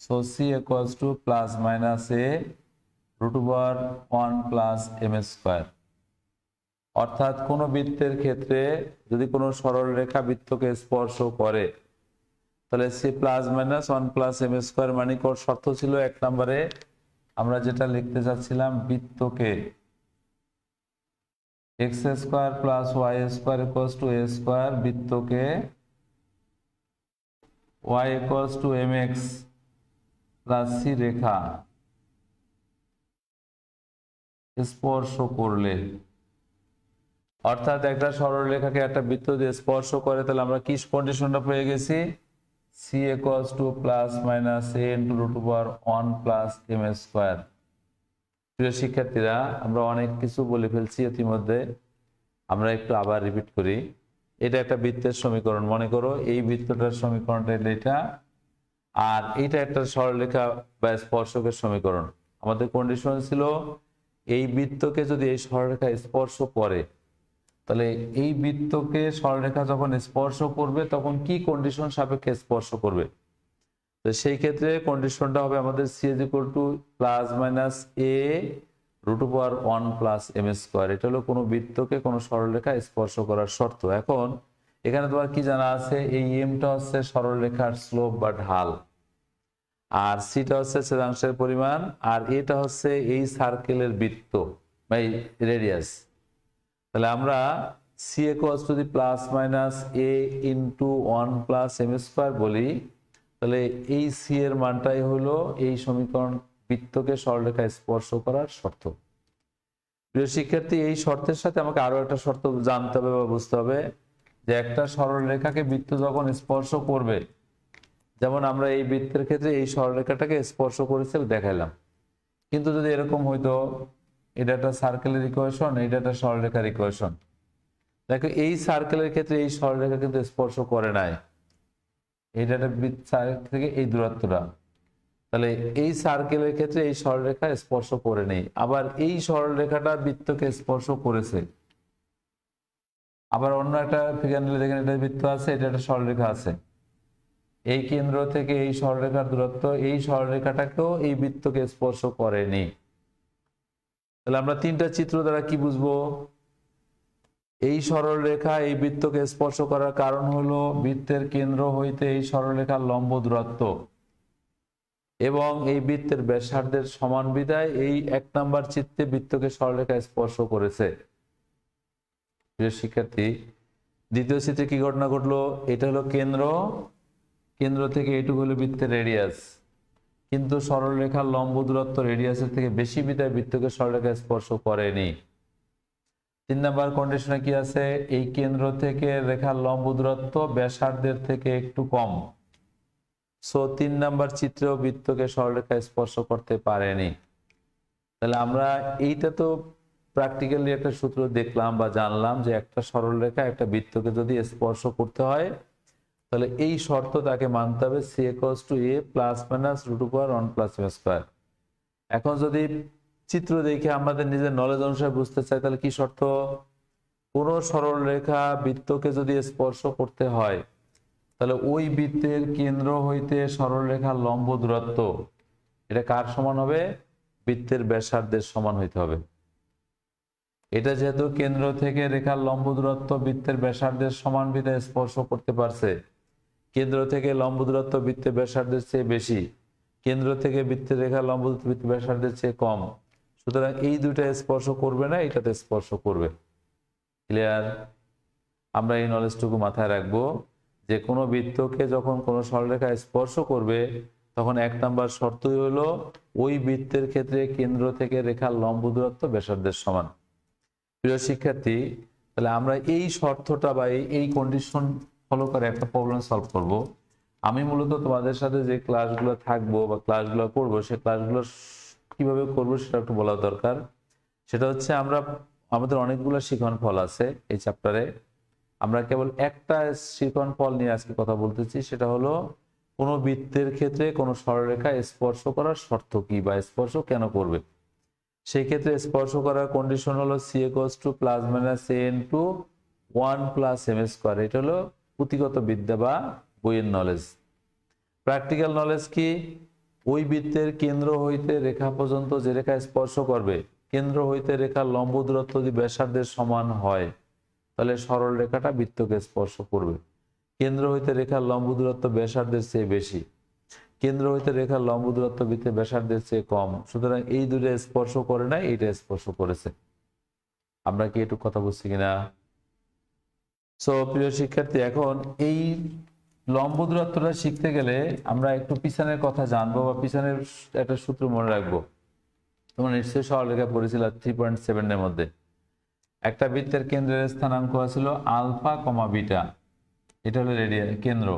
So C equals to plus minus A root over one plus M square. অর্থাৎ কোনো বৃত্তের ক্ষেত্রে যদি কোনো সরল রেখা বৃত্তকে স্পর্শ করে, তাহলে C plus minus one plus M square মানে শর্ত ছিল এক নম্বরে আমরা যেটা লিখতে চাচ্ছিলাম, বৃত্তকে X square plus Y square equals to A square, বৃত্তকে Y equals to M X plus C রেখা স্পর্শ করলে অর্থাৎ একটা সরলরেখাকে একটা বৃত্ত দিয়ে স্পর্শ করে, তাহলে আমরা কি কন্ডিশনটা পেয়ে গেছি? C equals to plus minus A into root over 1 plus M square. প্রিয় শিক্ষার্থীরা, আমরা অনেক কিছু বলে ফেলছি ইতিমধ্যে, আমরা একটু আবার রিপিট করি। এটা একটা বৃত্তের সমীকরণ, মনে করো এই বৃত্তটার সমীকরণটা এটা, আর এটা একটা সরলরেখা বা স্পর্শকের সমীকরণ। আমাদের কন্ডিশন ছিল এই বৃত্তকে যদি এই সরলরেখা স্পর্শ করে, তাহলে এই বৃত্তকে সরলরেখা যখন স্পর্শ করবে তখন কি কন্ডিশন সাপেক্ষে স্পর্শ করবে। তো সেই ক্ষেত্রে কন্ডিশনটা হবে আমাদের C is equal to plus minus A root over 1 plus M square. এটা হলো কোনো বৃত্তকে কোনো সরলরেখা স্পর্শ করার শর্ত। এখন এখানে তোমার কি জানা আছে? এই এমটা হচ্ছে সরলরেখার স্লোপ বা ঢাল, আর সিটা হচ্ছে ছেদাংশের পরিমাণ, আর এটা হচ্ছে এই সার্কেলের বৃত্ত বা রেডিয়াস। তাহলে আমরা C equals to the plus minus A into 1 plus M square বলি, তাহলে এই সি এর মানটাই হলো এই সমীকরণ বৃত্তকে সরলরেখা স্পর্শ করার শর্ত। প্রিয় শিক্ষার্থী, এই শর্তের সাথে আমাকে আরো একটা শর্ত জানতে হবে বা বুঝতে হবে, যে একটা সরলরেখাকে বৃত্ত যখন স্পর্শ করবে, যেমন আমরা এই বৃত্তের ক্ষেত্রে এই সরলরেখাটাকে স্পর্শ করেছে দেখাইলাম, কিন্তু যদি এরকম হইতো এটা একটা সার্কেলের ইকুয়েশন, এটা একটা সরলরেখার ইকুয়েশন, দেখো এই সার্কেলের ক্ষেত্রে এই সরলরেখা কিন্তু স্পর্শ করে নাই, এটা একটা বৃত্ত থেকে এই দূরত্বটা, তাহলে এই সার্কেলের ক্ষেত্রে এই সরলরেখা স্পর্শ করে নেই। আবার এই সরলরেখাটা বৃত্তকে স্পর্শ করেছে। আবার অন্য একটা ফিগার নিলে দেখেন, এটা বৃত্ত আছে, এটা একটা সরলরেখা আছে, এই কেন্দ্র থেকে এই সরলরেখার দূরত্ব এই সরলরেখাটাকেও এই বৃত্তকে স্পর্শ করেনি। তাহলে আমরা তিনটা চিত্র দ্বারা কি বুঝবো? এই সরলরেখা এই বৃত্তকে স্পর্শ করার কারণ হলো বৃত্তের কেন্দ্র হইতে এই সরলরেখার লম্ব দূরত্ব, এবং এই বৃত্তের ব্যাসার্ধের সমান বিধায় এই 1 নাম্বার চিত্রে বৃত্তকে সরলরেখা স্পর্শ করেছে। প্রিয় শিক্ষার্থী, দ্বিতীয় চিত্রে কি ঘটনা ঘটলো? এটা হলো কেন্দ্র, কেন্দ্র থেকে এইটুকু হলো বৃত্তের রেডিয়াস, কিন্তু সরলরেখার লম্ব দূরত্ব রেডিয়াসের থেকে বেশি বিধায় বৃত্তকে সরলরেখা স্পর্শ করেনি। 3 নাম্বার কন্ডিশনে কি আছে? এই কেন্দ্র থেকে রেখার লম্ব দূরত্ব ব্যাসার্ধের থেকে একটু কম, সো 3 নাম্বার চিত্রেও বৃত্তকে সরলরেখা স্পর্শ করতে পারেনি। তাহলে আমরা এইটা তো প্র্যাকটিক্যালি একটা সূত্র দেখলাম বা জানলাম, যে একটা সরলরেখা একটা বৃত্তকে যদি স্পর্শ করতে হয়, তাহলে এই শর্ত তাকে মানতে হবে C equals to A plus minus root over 1 plus M square. এখন যদি চিত্র দেখে আমাদের নিজের নলেজ অনুসারে বুঝতে চাই, তাহলে কি শর্ত? কোন সরলরেখা বৃত্তকে যদি স্পর্শ করতে হয়, তাহলে ওই বৃত্তের কেন্দ্র হইতে সরলরেখার লম্ব দূরত্ব এটা কার সমান হবে? বৃত্তের ব্যাসার্ধের সমান হইতে হবে। এটা যেহেতু কেন্দ্র থেকে রেখার লম্ব দূরত্ব বৃত্তের ব্যাসার্ধের সমান বিধায় স্পর্শ করতে পারছে, কেন্দ্র থেকে লম্ব দূরত্ব বৃত্তের ব্যাসার্ধের চেয়ে বেশি, কেন্দ্র থেকে বৃত্তের রেখার লম্ব দূরত্ব বৃত্তের ব্যাসার্ধের চেয়ে কম, সুতরাং এই দুইটা স্পর্শ করবে না, এটাতে স্পর্শ করবে। ক্লিয়ার? আমরা এই নলেজটুকু মাথায় রাখবো, যে কোনো বৃত্তকে যখন কোনো সরলরেখা স্পর্শ করবে, তখন 1 নাম্বার শর্তই হলো ওই বৃত্তের ক্ষেত্রে কেন্দ্র থেকে রেখার লম্ব দূরত্ব ব্যাসার্ধের সমান। প্রিয় শিক্ষার্থী, তাহলে আমরা এই শর্তটা বা এই কন্ডিশন ফলো করে একটা প্রবলেম সলভ করব। আমি মূলত তোমাদের সাথে যে ক্লাসগুলো থাকবো বা ক্লাসগুলো করবো, সেই ক্লাসগুলো কিভাবে করবো সেটা একটু বলা দরকার। সেটা হচ্ছে, আমাদের অনেকগুলো শিখন ফল আছে এই চ্যাপ্টারে, আমরা কেবল একটা শিখন ফল নিয়ে আজকে কথা বলতেছি, সেটা হলো কোনো বৃত্তের ক্ষেত্রে কোনো সরলরেখা স্পর্শ করার শর্ত কি বা স্পর্শ কেন করবে। সেই ক্ষেত্রে স্পর্শ করার কন্ডিশন হলো C equals to plus minus A into 1 plus M square. এটা হলো পুঁথিগত বিদ্যা বা বইয়ের নলেজ। প্র্যাকটিক্যাল নলেজ কি? ওই বৃত্তের কেন্দ্র হইতে রেখা পর্যন্ত যে রেখা স্পর্শ করবে, কেন্দ্র হইতে রেখার লম্ব দূরত্ব যদি ব্যাসার্ধের সমান হয়, তাহলে সরল রেখাটা বৃত্তকে স্পর্শ করবে। কেন্দ্র হইতে রেখার লম্ব দূরত্ব ব্যাসার্ধের চেয়ে বেশি, কেন্দ্র হইতে রেখার লম্ব দূরত্ব বৃত্তের ব্যাসার্ধের চেয়ে কম, সুতরাং এই দুটো স্পর্শ করে না, এইটা স্পর্শ করেছে। আমরা কি একটু কথা বুঝছি কিনা? সো প্রিয় শিক্ষার্থী, এখন এই লম্ব দূরত্বটা শিখতে গেলে আমরা একটু পিছনের কথা জানবো বা পিছনের একটা সূত্র মনে রাখবো। তোমরা নিশ্চয়ই সরলরেখা পড়েছিল 3.7 এর মধ্যে। একটা বৃত্তের কেন্দ্রের স্থানাঙ্ক ছিল আলফা কমা বিটা, এটা হলো রেডিয়াস কেন্দ্র।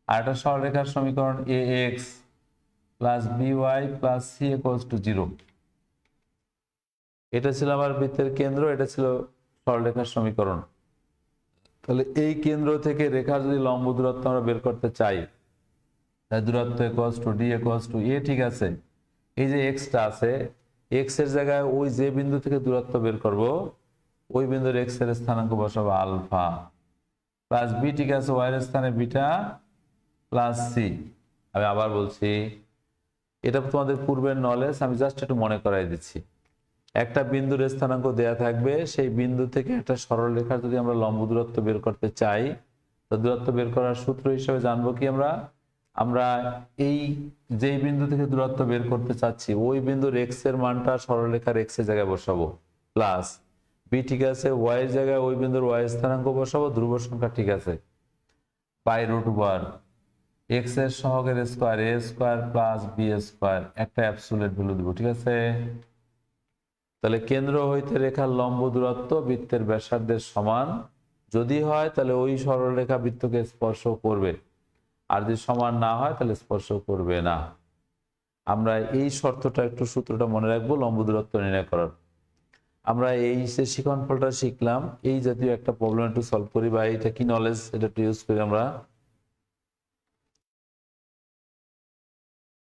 আর একটা সরলরেখার সমীকরণ A X plus B Y plus C equals to 0, এটা ছিল আমার বৃত্তের কেন্দ্র, এটা ছিল সরলরেখার সমীকরণ। তাহলে এই কেন্দ্র থেকে রেখার যদি লম্ব দূরত্ব আমরা বের করতে চাই, তাই দূরত্ব equals to D equals to A, ঠিক আছে। এই যে এক্সটা আছে, এক্স এর জায়গায় ওই যে বিন্দু থেকে দূরত্ব বের করব, ওই বিন্দুর এক্স এর স্থানাঙ্ক বসাবো আলফা প্লাস বি, ঠিক আছে, ওয়াই এর স্থানে বিটা প্লাস সি। আমি আবার বলছি, এটা তোমাদের পূর্বের নলেজ, আমি জাস্ট একটু মনে করাই দিচ্ছি। একটা বিন্দুর স্থানাঙ্ক দেয়া থাকবে, সেই বিন্দু থেকে একটা সরল রেখার যদি আমরা লম্ব দূরত্ব বের করতে চাই, তো দূরত্ব বের করার সূত্র হিসেবে জানবো কি আমরা এই যেই বিন্দু থেকে দূরত্ব বের করতে চাচ্ছি, ওই বিন্দুর এক্স এর মানটা সরলরেখার এক্স এর জায়গায় বসাবো প্লাস বি, ঠিক আছে, ওয়াই এর জায়গায় ওই বিন্দুর ওয়াই স্থানাঙ্ক বসাবো, ধ্রুব সংখ্যা, ঠিক আছে, বাই রুট ওভার এক্স এর সহগের স্কোয়ার এ স্কোয়ার প্লাস বি স্কোয়ার, একটা অ্যাবসোলিউট ভ্যালু দিব, ঠিক আছে। তাহলে কেন্দ্র হইতে রেখার লম্ব দূরত্ব বৃত্তের ব্যাসার্ধের সমান যদি হয়, তাহলে ওই সরলরেখা বৃত্তকে স্পর্শ করবে, আর যদি সমান না হয় তাহলে স্পর্শ করবে না। আমরা এই শর্তটা একটু, সূত্রটা মনে রাখবো লম্ব দূরত্ব নির্ণয় করার। আমরা এই যে শিখনফলটা শিখলাম, এই জাতীয় একটা প্রবলেম একটু সলভ করি, বা এটা কি নলেজ, এটা একটু ইউজ করি।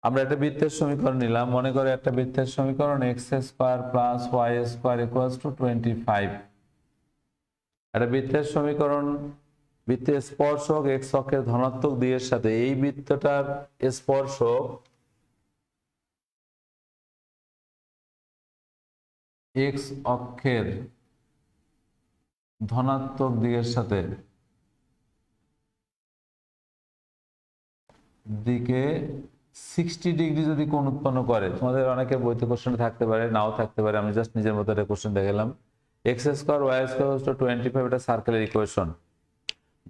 আমরা একটা বৃত্তের সমীকরণ নিলাম, মনে করে একটা বৃত্তের সমীকরণ X square plus Y square equals to 25। একটা বৃত্তের সমীকরণ, বৃত্তের স্পর্শক এক্স অক্ষের ধনাত্মক দিকের সাথে, এই বৃত্তটার স্পর্শক এক্স অক্ষের ধনাত্মক দিকের সাথে দিকে 60 ডিগ্রি যদি কোণ উৎপন্ন করে, তোমাদের অনেকের বইতে কোশ্চেন থাকতে পারে, নাও থাকতে পারে, আমি জাস্ট নিজের মতো একটা কোশ্চেন দেখালাম। এক্স স্কোয়ার ওয়াই স্কোয়ার 25, এটা সার্কেলের ইকুয়েশন।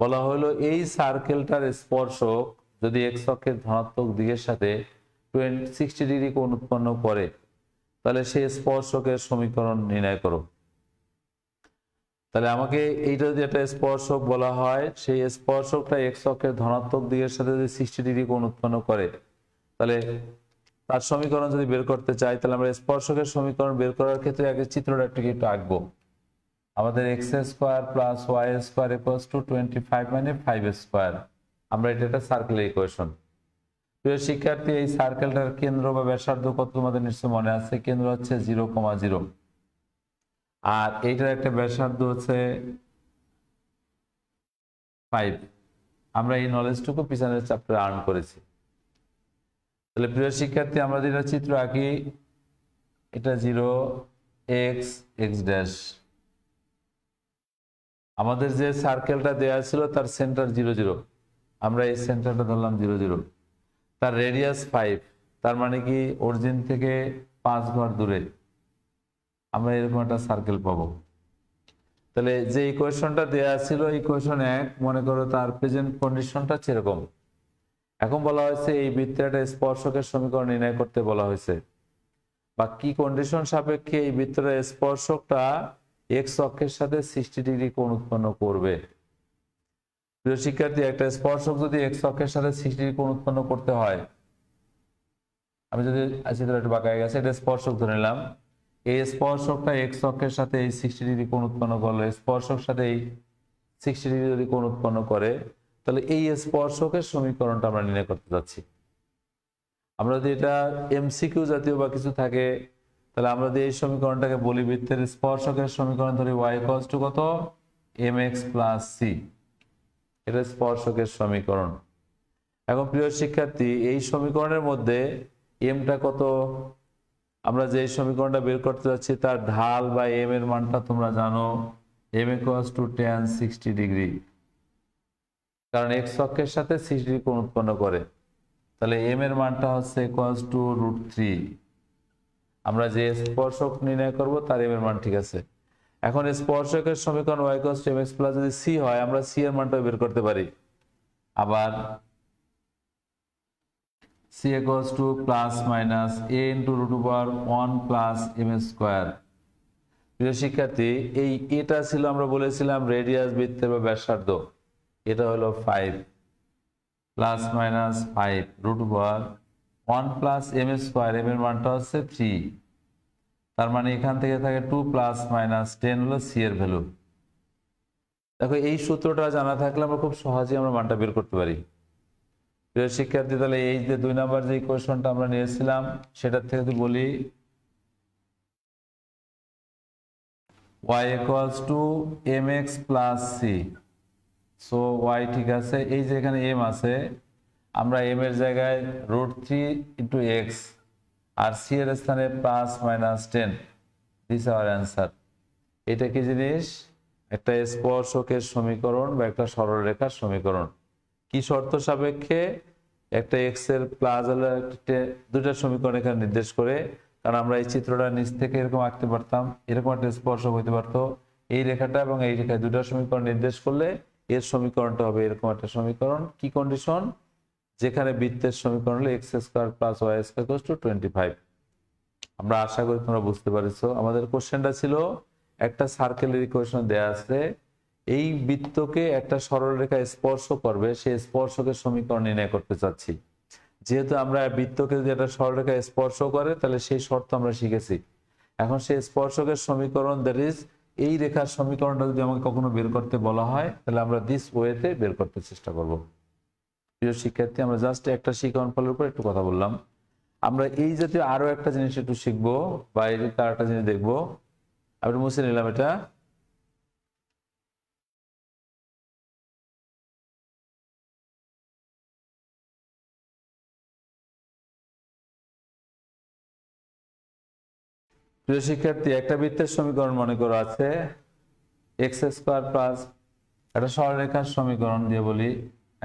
বলা হলো এই সার্কেলটার স্পর্শক যদি এক্স অক্ষের ধনাত্মক দিকের সাথে 60 ডিগ্রি কোণ উৎপন্ন করে, তাহলে সেই স্পর্শকের সমীকরণ নির্ণয় করো। তাহলে আমাকে এইটা যদি একটা স্পর্শক বলা হয়, সেই স্পর্শকটা এক্স অক্ষের ধনাত্মক দিকের সাথে যদি 60 ডিগ্রি কোণ উৎপন্ন করে, তাহলে তার সমীকরণ যদি বের করতে চাই, তাহলে আমরা স্পর্শকের সমীকরণ বের করার ক্ষেত্রে আগে চিত্রটা একটু আঁকবো। আমাদের X square plus Y square equals to 25 মানে 5 স্কোয়ার। আমরা এটা একটা সার্কেলের ইকুয়েশন। প্রিয় শিক্ষার্থী, এই সার্কেলটার কেন্দ্র বা ব্যাসার্ধ কত তোমাদের নিশ্চয় মনে আছে, কেন্দ্র হচ্ছে 0,0, আর এইটার একটা ব্যাসার্ধ হচ্ছে 5। আমরা এই নলেজটুকু পিছনের চ্যাপ্টারে আর্ন করেছি। তাহলে প্রিয় শিক্ষার্থী, আমরা যেটা চিত্র আঁকি, এটা 0 x x'। আমাদের যে সার্কেলটা দেয়া ছিল তার সেন্টার 0 0, আমরা এই সেন্টারটা ধরলাম 0 0, তার রেডিয়াস 5, তার মানে কি অরিজিন থেকে 5 ঘর দূরে আমরা এরকম একটা সার্কেল পাবো। তাহলে যে ইকুয়েশনটা দেয়া ছিল, ইকুয়েশন 1, মনে করো তার প্রেজেন্ট কন্ডিশনটা সেরকম। এখন বলা হয়েছে এই বৃত্তের একটা স্পর্শকের সমীকরণ নির্ণয় করতে বলা হয়েছে, বা কি কন্ডিশন সাপেক্ষে এই বৃত্তের স্পর্শকটা এক্স অক্ষের সাথে 60 ডিগ্রি কোণ উৎপন্ন করবে। প্রিয় শিক্ষার্থী, একটা স্পর্শক যদি এক্স অক্ষের সাথে 60 ডিগ্রি কোণ উৎপন্ন করতে হয়, আমি যদি চিত্র একটু বাঁকা হয়ে গেছে, এটা স্পর্শক ধরে নিলাম, এই স্পর্শকটা এক্স অক্ষের সাথে এই 60 ডিগ্রি কোণ উৎপন্ন করলো, স্পর্শক সাথে এই 60 ডিগ্রি যদি কোণ উৎপন্ন করে, তাহলে এই স্পর্শকের সমীকরণটা আমরা নির্ণয় করতে যাচ্ছি। আমরা যদি এটা এমসিকিউ জাতীয় বা কিছু থাকে, তাহলে আমরা যদি এই সমীকরণটাকে বলি বৃত্তের স্পর্শকের সমীকরণ ধরি y ইকুয়ালস টু কত, mx প্লাস c, এটা স্পর্শকের সমীকরণ। এখন প্রিয় শিক্ষার্থী, এই সমীকরণের মধ্যে এমটা কত, আমরা যে সমীকরণটা বের করতে যাচ্ছি তার ঢাল বা এম এর মানটা তোমরা জানো, m equals to tan 60 degree, কারণ এক্স অক্ষের সাথে 60 ডিগ্রি কোণ উৎপন্ন করে। তাহলে এম এর মানটা হচ্ছে ইকুয়ালস টু √3। আমরা যে স্পর্শক নির্ণয় করব তার এম এর মান, ঠিক আছে। এখন স্পর্শকের সমীকরণ y equals to mx plus যদি c হয়, আমরা c এর মানটা বের করতে পারি। আবার c equals to plus minus a into √1 plus m square. প্রিয় শিক্ষার্থী, এই এটা ছিল আমরা বলেছিলাম রেডিয়াস বৃত্তের বা ব্যাসার্ধ। এটা হলো 5 plus minus 5 root over 1 plus M square, M এর মানটা হচ্ছে 3, তার মানে এখান থেকে থাকে 2 প্লাস মাইনাস 10 হলো সি এর ভ্যালু। দেখো এই সূত্রটা জানা থাকলে আমরা খুব সহজেই আমরা মানটা বের করতে পারি। প্রিয় শিক্ষার্থী, তাহলে এই যে 2 নাম্বার যে ইকুয়েশনটা আমরা নিয়েছিলাম সেটার থেকে যদি বলি y equals to mx plus c, so y ঠিক আছে, এই যে এখানে m আছে, আমরা m এর জায়গায় √3 into x আর c এর স্থানে plus minus 10, this hour answer. এটা কি জিনিস? একটা স্পর্শকের সমীকরণ বা একটা সরলরেখার সমীকরণ। কি শর্ত সাপেক্ষে? একটা এক্স এর প্লাস হলে দুইটা সমীকরণ এখানে নির্দেশ করে, কারণ আমরা এই চিত্রটা নিচ থেকে এরকম আঁকতে পারতাম, এরকম একটা স্পর্শক হইতে পারতো, এই রেখাটা এবং এই রেখায় দুটা সমীকরণ নির্দেশ করলে এর সমীকরণটা হবে এরকম একটা সমীকরণ। কি কন্ডিশন? যেখানে বৃত্তের সমীকরণ হলো X square plus Y square equals to 25। আমরা আশা করি তোমরা বুঝতে পারছো। আমাদের কোশ্চেনটা ছিল একটা সার্কেলের ইকুয়েশন দেয়া আছে, এই বৃত্তকে একটা সরলরেখা স্পর্শ করবে, সেই স্পর্শকের সমীকরণ নির্ণয় করতে চাচ্ছি। যেহেতু আমরা বৃত্তকে যদি একটা সরলরেখা স্পর্শ করে তাহলে সেই শর্ত আমরা শিখেছি। এখন সেই স্পর্শকের সমীকরণ দ্যাট ইজ এই রেখার সমীকরণটা যদি আমাকে কখনো বের করতে বলা হয় তাহলে আমরা দিস ওয়েতে বের করতে চেষ্টা করব। প্রিয় শিক্ষার্থী, আমরা জাস্ট একটা শিক্ষণ ফলের উপর একটু কথা বললাম। আমরা এই জাতীয় আরো একটা জিনিস একটু শিখবো বা এই আরেকটা জিনিস দেখবো। আমি মুছে নিলাম এটা। প্রিয় শিক্ষার্থী, একটা বৃত্তের সমীকরণ মনে করো আছে এক্স স্কোয়ার প্লাস একটা সরলরেখার সমীকরণ দিয়ে বলি,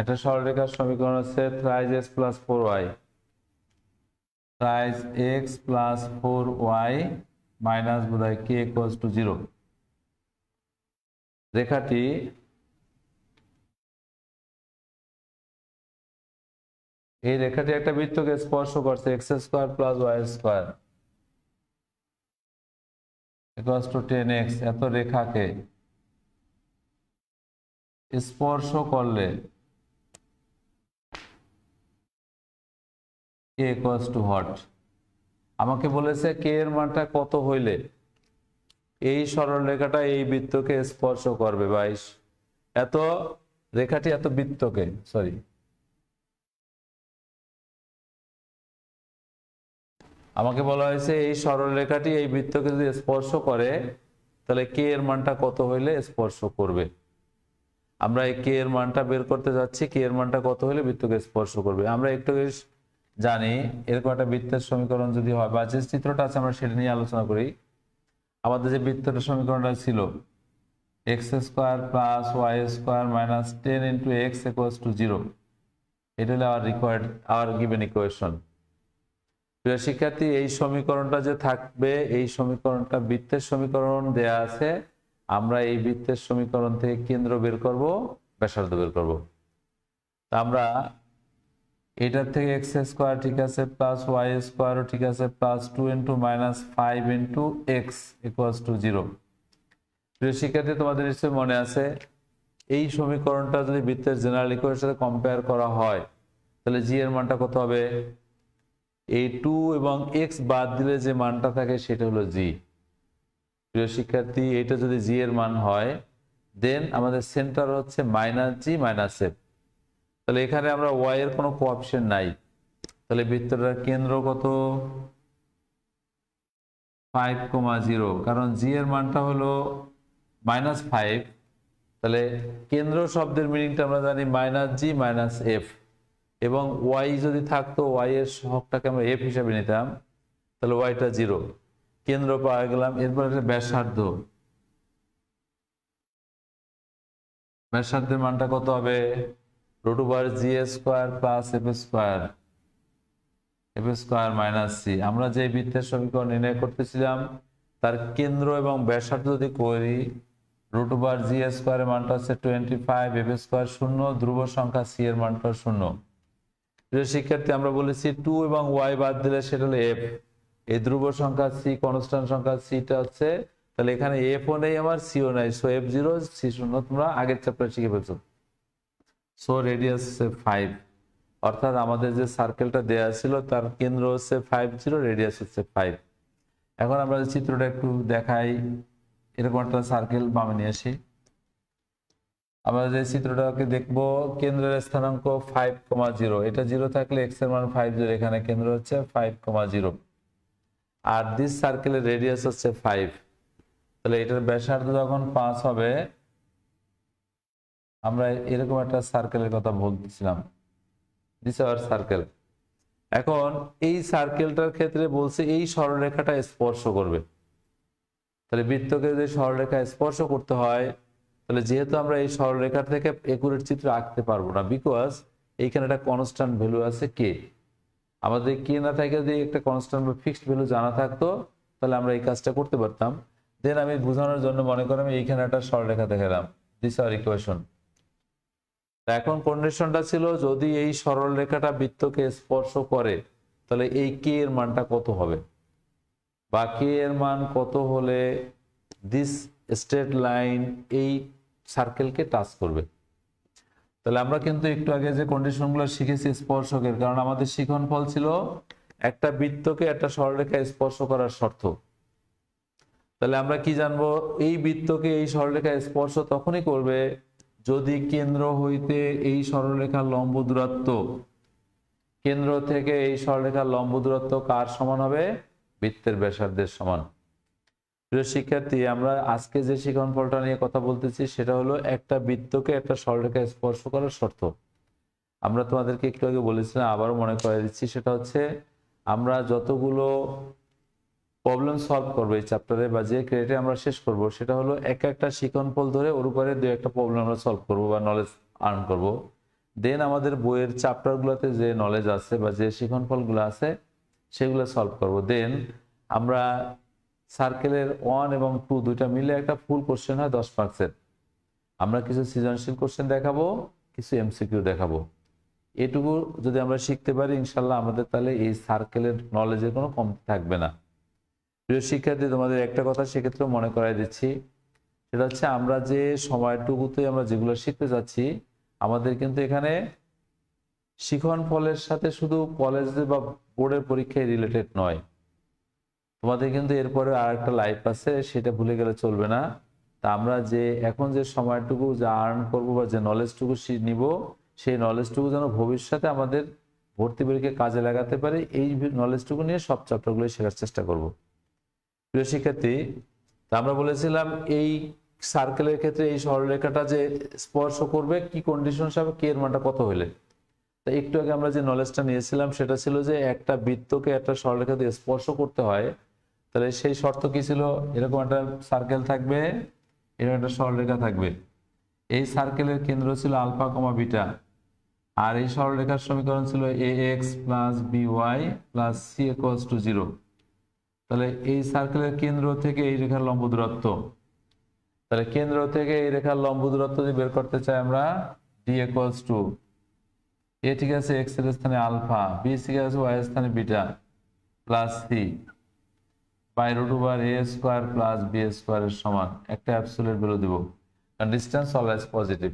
একটা সরলরেখার সমীকরণ হচ্ছে থ্রাইজ x plus 4y, থ্রাইজ x plus 4y minus বোধহয় কে ইকুয়ালস টু 0। রেখাটি এই রেখাটি একটা বৃত্তকে স্পর্শ করছে X square plus Y square equals to 10x। এত রেখাকে স্পর্শ করলে কে ইকুয়ালস টু হোয়াট? আমাকে বলেছে কে এর মানটা কত হইলে এই সরলরেখাটা এই বৃত্তকে স্পর্শ করবে। 22 এত রেখাটি এত বৃত্তকে আমাকে বলা হয়েছে এই সরলরেখাটি এই বৃত্তকে যদি স্পর্শ করে তাহলে কে এর মানটা কত হইলে স্পর্শ করবে। আমরা এই কে এর মানটা বের করতে যাচ্ছি, কে এর মানটা কত হলে বৃত্তকে স্পর্শ করবে। আমরা একটু জানি এরকম একটা বৃত্তের সমীকরণ যদি হয় বা যে চিত্রটা আছে আমরা সেটা নিয়ে আলোচনা করি। আমাদের যে বৃত্তের সমীকরণটা ছিল X square plus Y square minus 10 into X equals to 0, এটা হলো আওয়ার গিভেন ইকুয়েশন। প্রিয় শিক্ষার্থী, এই সমীকরণটা যে থাকবে, এই সমীকরণটা বৃত্তের সমীকরণ দেয়া আছে, আমরা এই বৃত্তের সমীকরণ থেকে কেন্দ্র বের করব, ব্যাসার্ধ বের করব। তা আমরা এটার থেকে এক্স স্কোয়ার ঠিক আছে প্লাস ওয়াই স্কোয়ারও ঠিক আছে plus 2 into minus 5 into X equals to 0। প্রিয় শিক্ষার্থী, তোমাদের নিশ্চয়ই মনে আছে এই সমীকরণটা যদি বৃত্তের জেনারেল ইকুয়েশনের সাথে কম্পেয়ার করা হয় তাহলে জি এর মানটা কত হবে? এই 2 এবং এক্স বাদ দিলে যে মানটা থাকে সেটা হলো জি। প্রিয় শিক্ষার্থী, এটা যদি জি এর মান হয় দেন আমাদের সেন্টার হচ্ছে মাইনাস জি মাইনাস এফ। তাহলে এখানে আমরা ওয়াই এর কোনো কোঅফিশিয়েন্ট নাই, তাহলে বৃত্তটার কেন্দ্র কত? 5,0, কারণ জি এর মানটা হলো -5। তাহলে কেন্দ্র শব্দের মিনিংটা আমরা জানি মাইনাস জি মাইনাস এফ, এবং ওয়াই যদি থাকতো ওয়াই এর সহগটাকে আমরা এফ হিসাবে নিতাম, তাহলে ওয়াইটা 0, কেন্দ্র পাওয়া গেলাম। এরপর একটা ব্যাসার্ধ, ব্যাসার্ধের মানটা কত হবে? √G square plus F square minus C. আমরা যে বৃত্তের সমীকরণ নির্ণয় করতেছিলাম তার কেন্দ্র এবং ব্যাসার্ধ যদি করি, √জি স্কোয়ারের মানটা হচ্ছে 25, এফ স্কোয়ার 0, ধ্রুব সংখ্যা সি এর মানটা 0। প্রিয় শিক্ষার্থী, আমরা বলেছি 2 এবং ওয়াই বাদ দিলে সেটা হলো এফ, এই ধ্রুব সংখ্যা সি, কনস্ট্যান্ট সংখ্যা সিটা হচ্ছে তাহলে এখানে এফও নেই আমার, সিও নাই, সো F0 C0 তোমরা আগের চ্যাপ্টার শিখে ফেলছো। সো রেডিয়াস 5, অর্থাৎ আমাদের যে সার্কেলটা দেয়া ছিল তার কেন্দ্র হচ্ছে 50, রেডিয়াস হচ্ছে 5। এখন আমরা চিত্রটা একটু দেখাই। এরকম একটা সার্কেল বামে নিয়ে আসি। আমরা যে চিত্রটাকে দেখবো, কেন্দ্রের স্থানাঙ্ক 5,0, এটা 0 থাকলে x এর মান 50, এখানে কেন্দ্র হচ্ছে 5,0, আর দিস সার্কেলের রেডিয়াস হচ্ছে 5। তাহলে এটার ব্যাসার্ধ যখন 5 হবে, আমরা এরকম একটা সার্কেলের কথা বলতেছিলাম, দিস আওয়ার সার্কেল। এখন এই সার্কেলটার ক্ষেত্রে বলছে এই সরলরেখাটা স্পর্শ করবে। তাহলে বৃত্তকে যদি সরলরেখা স্পর্শ করতে হয়, তাহলে যেহেতু আমরা এই সরলরেখা থেকে একুরেট চিত্র আঁকতে পারবো না, বিকজ এইখানে একটা কনস্ট্যান্ট ভ্যালু আছে কে। আমাদের কে না থাকে যদি একটা কনস্ট্যান্ট বা ফিক্সড ভ্যালু জানা থাকতো, তাহলে আমরা এই কাজটা করতে পারতাম। দেন আমি বোঝানোর জন্য মনে করি আমি এইখানে একটা সরলরেখা দেখালাম, দিস আর ইকুয়েশন। এখন কন্ডিশনটা ছিল যদি এই সরলরেখাটা বৃত্তকে স্পর্শ করে, তাহলে এই কে এর মানটা কত হবে, বা কে এর মান কত হলে দিস স্ট্রেট লাইন এই সার্কেলকে টাচ করবে। তাহলে আমরা কিন্তু একটু আগে যে কন্ডিশনগুলো শিখেছি স্পর্শকের, কারণ আমাদের শিখনফল ছিল একটা বৃত্তকে একটা সরলরেখা স্পর্শ করার শর্ত। তাহলে আমরা কি জানবো, এই বৃত্তকে এই সরলরেখা স্পর্শ তখনই করবে যদি কেন্দ্র হইতে এই সরলরেখার লম্ব দূরত্ব, কেন্দ্র থেকে এই সরলরেখার লম্ব দূরত্ব কার সমান হবে, বৃত্তের ব্যাসার্ধের সমান। প্রিয় শিক্ষার্থী, আমরা আজকে যে শিখনফলটা নিয়ে কথা বলতেছি সেটা হলো একটা বৃত্তকে একটা সরলরেখা স্পর্শ করার শর্ত। আমরা তোমাদেরকে একটু আগে বলেছিলাম, আবারও মনে করিয়ে দিচ্ছি, সেটা হচ্ছে আমরা যতগুলো প্রবলেম সলভ করবো এই চ্যাপ্টারে বা যে ক্রেডিটে আমরা শেষ করব, সেটা হলো একটা শিখনফল ধরে ওর উপরে দু একটা প্রবলেম আমরা সলভ করবো বা নলেজ আর্ন করব। দেন আমাদের বইয়ের চ্যাপ্টারগুলোতে যে নলেজ আছে বা যে শিখনফলগুলো আছে সেগুলো সলভ করব। দেন আমরা সার্কেলের 1 এবং 2 দুইটা মিলে একটা ফুল কোশ্চেন হয় 10 মার্কসের। আমরা কিছু সৃজনশীল কোশ্চেন দেখাবো, কিছু এমসিকিউ দেখাবো। এটুকু যদি আমরা শিখতে পারি ইনশাল্লাহ আমাদের তাহলে এই সার্কেলের নলেজের কোনো কমতি থাকবে না। প্রিয় শিক্ষার্থী, তোমাদের একটা কথা সেক্ষেত্রে মনে করাই দিচ্ছি, সেটা হচ্ছে আমরা যে সময়টুকুতে আমরা যেগুলো শিখতে যাচ্ছি, আমাদের কিন্তু এখানে শিখনফলের সাথে শুধু কলেজে বা বোর্ডের পরীক্ষায় রিলেটেড নয়, তোমাদের কিন্তু এরপরে আর একটা লাইফ আছে, সেটা ভুলে গেলে চলবে না। তা আমরা যে এখন যে সময়টুকু যা আর্ন করবো বা যে নলেজটুকু নিব, সেই নলেজটুকু যেন ভবিষ্যতে আমাদের ভর্তি পরীক্ষায় কাজে লাগাতে পারে, এই নলেজটুকু নিয়ে সব চ্যাপ্টারগুলো শেখার চেষ্টা করব। প্রিয় শিক্ষার্থী, তা আমরা বলেছিলাম এই সার্কেলের ক্ষেত্রে এই সরলরেখাটা যে স্পর্শ করবে কি কন্ডিশন হিসাবে, কে এর মানটা কত হইলে। তা একটু আগে আমরা যে নলেজটা নিয়েছিলাম সেটা ছিল যে একটা বৃত্তকে একটা সরলরেখা দিয়ে স্পর্শ করতে হয়, তাহলে সেই শর্ত কি ছিল, এরকম একটা সার্কেল থাকবে, এরকম একটা সরলরেখা থাকবে, এই সার্কেলের কেন্দ্র ছিল আলফা কমা বিটা, আর এই সরলরেখার সমীকরণ ছিল ax plus by plus c equals to 0। তাহলে এই সার্কেলের কেন্দ্র থেকে এই রেখার লম্ব দূরত্ব, তাহলে কেন্দ্র থেকে এই রেখার লম্ব দূরত্ব যদি বের করতে চাই আমরা, d ইকুয়ালস টু a ঠিক আছে x এর স্থানে আলফা, b ঠিক আছে y এর স্থানে beta plus c by root over a square plus b square এর সমান একটা অ্যাবসলিউট ভ্যালু দেব, কারণ ডিসটেন্স অলওয়েজ পজিটিভ।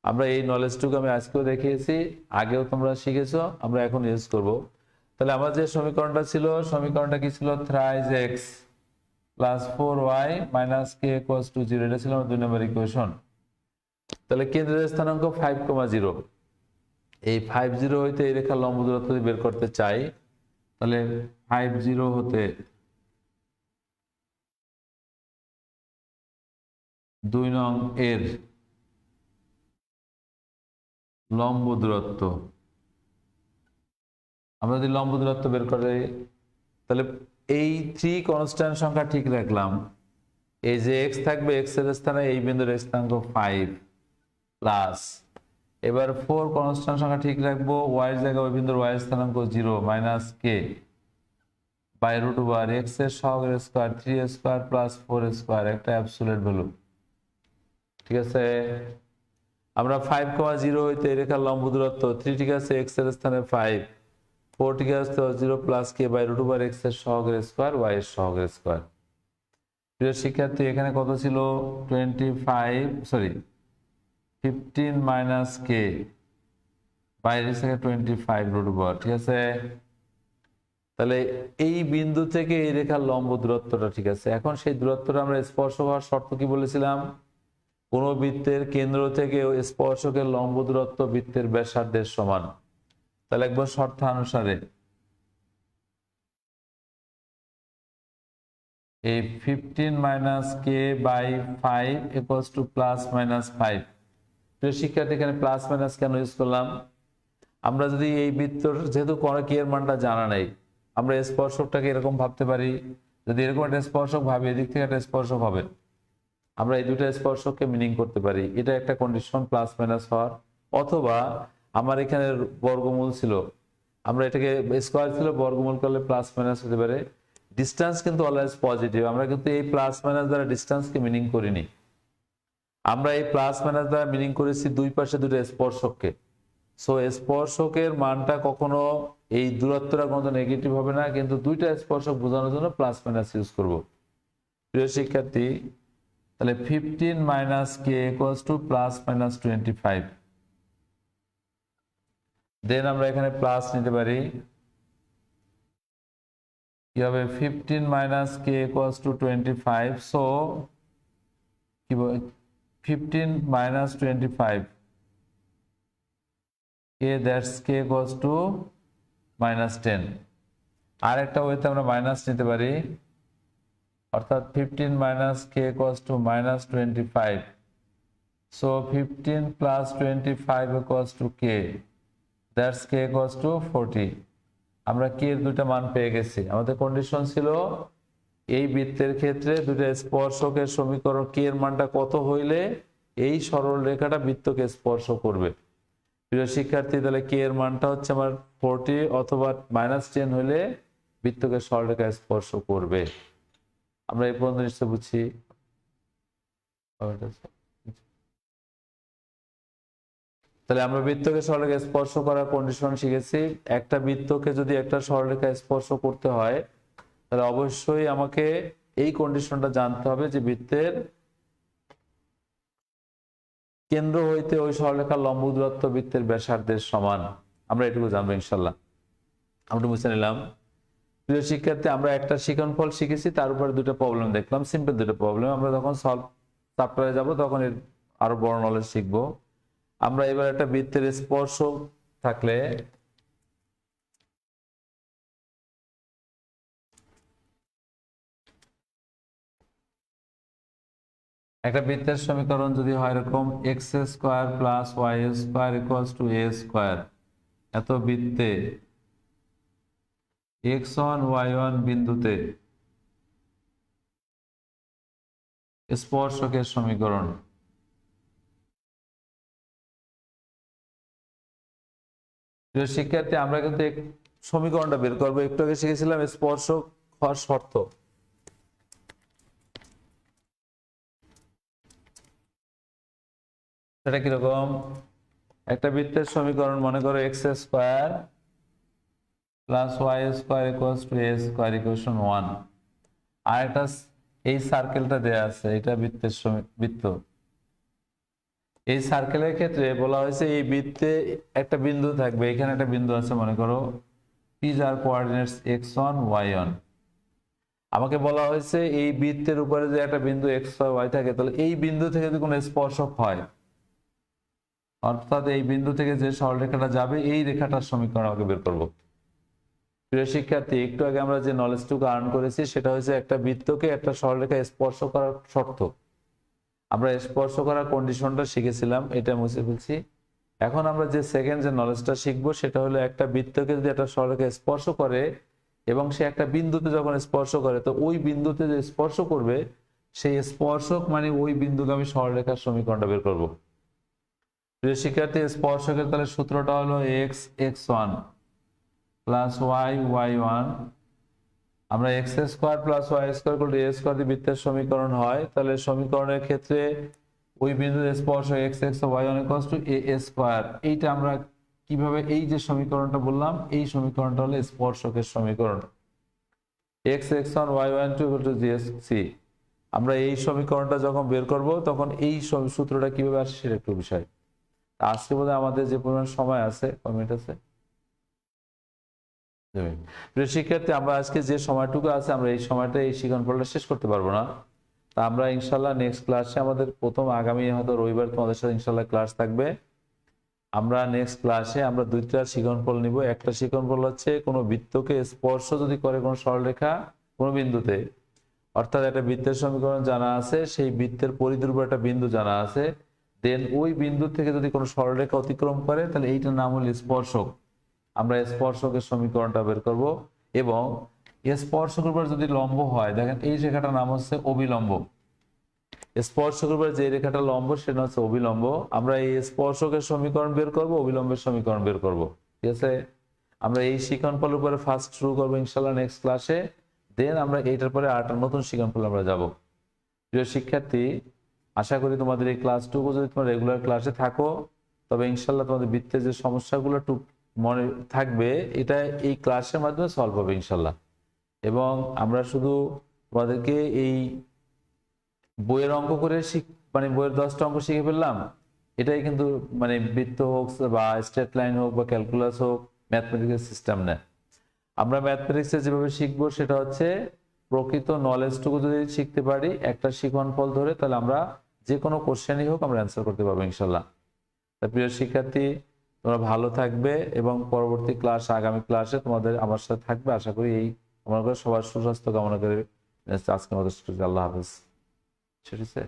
আমরা এই নলেজটুকু আমি আজকেও দেখিয়েছি, আগেও তোমরা শিখেছো, আমরা এখন ইউজ করব। তাহলে আমার যে সমীকরণটা ছিল, সমীকরণটা কি ছিল, থ্রাইজ x plus 4y minus K equals to 0, এটা ছিল আমার 2 নম্বর ইকুয়েশন। তাহলে কেন্দ্রের স্থানাঙ্ক 5,0, এই 50 হইতে এই রেখার লম্ব দূরত্ব যদি বের করতে চাই, তাহলে 50 হতে 2 নং এর লম্ব দূরত্ব, আমরা যদি লম্ব দূরত্ব বের করে, তাহলে এই 3 কনস্ট্যান্ট সংখ্যা ঠিক রাখলাম, এই যে x থাকবে, x এর স্থানে এই বিন্দুর স্থানাঙ্ক 5 প্লাস, এবার 4 কনস্ট্যান্ট সংখ্যা ঠিক রাখবো, y এর জায়গায় ওই বিন্দুর y এর স্থানাঙ্ক 0 minus k by root over x এর সহগের স্কয়ার 3 স্কয়ার প্লাস 4 স্কয়ার, একটা অ্যাবসলিউট ভ্যালু। ঠিক আছে, আমরা 5,0 হইতে এই রেখার লম্ব দূরত্ব 3 ঠিক আছে, x এর স্থানে 5, 4 ঠিক আছে 0 plus k by root over x এর সহগের স্কয়ার y এর সহগের স্কয়ার। প্রিয় শিক্ষার্থী এখানে কত ছিল 15 মাইনাস কে, বাইরে থেকে 25 রুট ওভার, ঠিক আছে। তাহলে এই বিন্দু থেকে এই রেখার লম্ব দূরত্বটা ঠিক আছে। এখন সেই দূরত্বটা আমরা স্পর্শ হওয়ার শর্ত কি বলেছিলাম, কোন বৃত্তের কেন্দ্র থেকে স্পর্শকের লম্ব দূরত্ব বৃত্তের ব্যাসার্ধের সমান। তাহলে একবার শর্তানুসারে এই 15 minus K by 5 equals to plus minus 5। প্রিয় শিক্ষার্থী এখানে প্লাস মাইনাস কেন ইউজ করলাম, আমরা যদি এই বৃত্তর যেহেতু কোনো কে এর মানটা জানা নেই, আমরা স্পর্শকটাকে এরকম ভাবতে পারি, যদি এরকম একটা স্পর্শক ভাবি এদিক থেকে একটা স্পর্শক হবে, আমরা এই দুটো স্পর্শককে মিনিং করতে পারি, এটা একটা কন্ডিশন প্লাস মাইনাস হওয়ার। অথবা আমার এখানে বর্গমূল ছিল, আমরা এটাকে স্কোয়ার ছিল, বর্গমূল করলে প্লাস মাইনাস হতে পারে। ডিস্টেন্স কিন্তু অলওয়েজ পজিটিভ, আমরা কিন্তু এই প্লাস মাইনাস দ্বারা ডিস্টেন্সকে মিনিং করিনি, আমরা এই প্লাস মাইনাস দ্বারা মিনিং করেছি দুই পাশে দুটো স্পর্শককে। সো স্পর্শকের মানটা কখনো এই দূরত্বটা কোনো নেগেটিভ হবে না, কিন্তু দুইটা স্পর্শক বোঝানোর জন্য প্লাস মাইনাস ইউজ করব। প্রিয় শিক্ষার্থী তাহলে 15 minus K equals to plus minus 25, দেন আমরা এখানে প্লাস নিতে পারি, কি হবে 15 minus K equals to 25। So কি বলে 15 minus 25 K, that's K equals to minus 10। আর একটা ওয়েতে আমরা মাইনাস নিতে পারি, অর্থাৎ 15 minus K equals to minus 25। So 15 plus 25 equals to K, that's K equals to 40। আমরা কে এর দুটো মান পেয়ে গেছি। আমাদের কন্ডিশন ছিল এই বৃত্তের ক্ষেত্রে দুটো স্পর্শকের সমীকরণ কে এর মানটা কত হইলে এই সরল রেখাটা বৃত্তকে স্পর্শ করবে। প্রিয় শিক্ষার্থী তাহলে কে এর মানটা হচ্ছে আমার 40 অথবা মাইনাস 10 হইলে বৃত্তকে সরলরেখা স্পর্শ করবে। আমরা এই পর্যন্ত নিশ্চয় বুঝছি। তাহলে আমরা বৃত্তকে সরলরেখা স্পর্শ করার কন্ডিশন শিখেছি। একটা বৃত্তকে যদি একটা সরলরেখা স্পর্শ করতে হয় তাহলে অবশ্যই আমাকে এই কন্ডিশনটা জানতে হবে যে বৃত্তের কেন্দ্র হইতে ওই সরলরেখার লম্ব দূরত্ব বৃত্তের ব্যাসার্ধের সমান। আমরা এটুকু জানবো ইনশাল্লাহ। আমরা বুঝে নিলাম। প্রিয় শিক্ষার্থী আমরা একটা শিক্ষণফল শিখেছি, তার উপরে দুটো প্রবলেম দেখলাম, সিম্পল দুটো প্রবলেম। আমরা যখন সলভ চ্যাপ্টারে যাব তখন এর আরো বড় নলেজ শিখবো। আমরা এবার একটা বৃত্তের স্পর্শ থাকলে একটা বৃত্তের সমীকরণ যদি হয় এরকম X square plus Y square equals to A square, এত বৃত্তে x1 y1 বিন্দুতে স্পর্শকের সমীকরণ। প্রিয় শিক্ষার্থী আমরা কিন্তু সমীকরণটা বের করবো। একটু আগে শিখেছিলাম স্পর্শক হওয়ার শর্ত। সেটা কিরকম, একটা বৃত্তের সমীকরণ মনে করো X square plus Y square equals to A square equation 1। আর একটা এই সার্কেলটা দেয়া আছে, এটা বৃত্তের বৃত্ত। এই সার্কেলের ক্ষেত্রে বলা হয়েছে এই বৃত্তে একটা বিন্দু থাকবে, এখানে একটা বিন্দু আছে মনে করো পি যার কোঅর্ডিনেটস x1 y1। আমাকে বলা হয়েছে এই বৃত্তের উপরে যে একটা বিন্দু x y থাকে, তাহলে এই বিন্দু থেকে যদি কোনো স্পর্শক হয়, অর্থাৎ এই বিন্দু থেকে যে সরলরেখাটা যাবে এই রেখাটার সমীকরণ আমাকে বের করব। প্রিয় শিক্ষার্থী একটু আগে আমরা যে নলেজটুকু আর্ন করেছি সেটা হচ্ছে একটা বৃত্তকে একটা সরলরেখা স্পর্শ করার শর্ত। আমরা স্পর্শ করার কন্ডিশনটা শিখেছিলাম, এটা মুছে ফেলছি। এখন আমরা যে সেকেন্ড যে নলেজটা শিখবো সেটা হলো একটা বৃত্তকে যদি একটা সরলরেখা স্পর্শ করে এবং সে একটা বিন্দুতে যখন স্পর্শ করে, তো ওই বিন্দুতে যে স্পর্শ করবে সেই স্পর্শক মানে ওই বিন্দুগামী সরলরেখার সমীকরণটা বের করব। প্রিয় শিক্ষার্থী স্পর্শকের তাহলে সূত্রটা হলো x x1 plus Y y1। আমরা X square plus Y square করলে এ স্কোয়ার দিয়ে বৃত্তের সমীকরণ হয়, তাহলে সমীকরণের ক্ষেত্রে ওই বিন্দুর স্পর্শ x x y1 equals to A square. এইটা আমরা কিভাবে, এই যে সমীকরণটা বললাম এই সমীকরণটা হলো স্পর্শকের সমীকরণ। X x1 y1 equal to G C. আমরা এই সমীকরণটা যখন বের করব তখন এই সূত্রটা কিভাবে আসে সেটা একটু বিষয়। আজকে বোধহয় আমাদের যে পরিমাণ সময় আছে, কয় মিনিট আছে? 2 মিনিট। প্রিয় শিক্ষার্থী, আমরা আজকে যে সময়টুকু আছে আমরা এই সময়টা এই শিক্ষণফলটা শেষ করতে পারবো না। তা আমরা ইনশাল্লাহ নেক্সট ক্লাসে আমাদের প্রথম আগামী হয়তো রবিবার তোমাদের সাথে ইনশাল্লাহ ক্লাস থাকবে। আমরা নেক্সট ক্লাসে আমরা দুইটা শিক্ষণফল নিব। একটা শিক্ষণফল হচ্ছে কোনো বৃত্তকে স্পর্শ যদি করে কোনো সরলরেখা কোনো বিন্দুতে, অর্থাৎ একটা বৃত্তের সমীকরণ জানা আছে, সেই বৃত্তের পরিধির উপর একটা বিন্দু জানা আছে, দেন ওই বিন্দু থেকে যদি কোনো সরলরেখা অতিক্রম করে তাহলে এইটার নাম হলো স্পর্শক। আমরা স্পর্শকের সমীকরণটা বের করব এবং স্পর্শকের উপর যদি লম্ব হয়, দেখেন এই রেখাটার নাম হচ্ছে অবিলম্ব। স্পর্শকের উপর যে রেখাটা লম্ব সেটা হচ্ছে অবিলম্ব। আমরা এই স্পর্শকের সমীকরণ বের করব, অবিলম্বের সমীকরণ বের করব। ঠিক আছে, আমরা এই শিক্ষণফলের উপরে ফার্স্ট শুরু করবো ইনশাল্লাহ নেক্সট ক্লাসে, দেন আমরা এইটার পরে আরেকটা নতুন শিক্ষণফল আমরা যাব। প্রিয় শিক্ষার্থী, আশা করি তোমাদের এই ক্লাসটুকু যদি তোমরা রেগুলার ক্লাসে থাকো তবে ইনশাল্লাহ তোমাদের বৃত্তের যে সমস্যাগুলো টুক মনে থাকবে এটা এই ক্লাসের মাধ্যমে সলভ হবে ইনশাল্লাহ। এবং আমরা শুধু তোমাদেরকে এই বইয়ের অঙ্ক করে মানে বইয়ের 10টা অঙ্ক শিখে ফেললাম, এটাই কিন্তু মানে বৃত্ত হোক বা স্ট্রেট লাইন হোক বা ক্যালকুলাস হোক, ম্যাথমেটিক্সের সিস্টেম নেয়। আমরা ম্যাথমেটিক্সে যেভাবে শিখবো সেটা হচ্ছে প্রকৃত নলেজটুকু যদি শিখতে পারি একটা শিক্ষণফল ধরে, তাহলে আমরা যে কোনো কোশ্চেনই হোক আমরা অ্যান্সার করতে পারবো ইনশাল্লাহ। তা প্রিয় শিক্ষার্থী, তোমরা ভালো থাকবে এবং পরবর্তী ক্লাস আগামী ক্লাসে তোমাদের আমার সাথে থাকবে আশা করি। এই কামনা করে সবার সুস্বাস্থ্য কামনা করে আজকে আমাদের আল্লাহ হাফেজ। ঠিক আছে।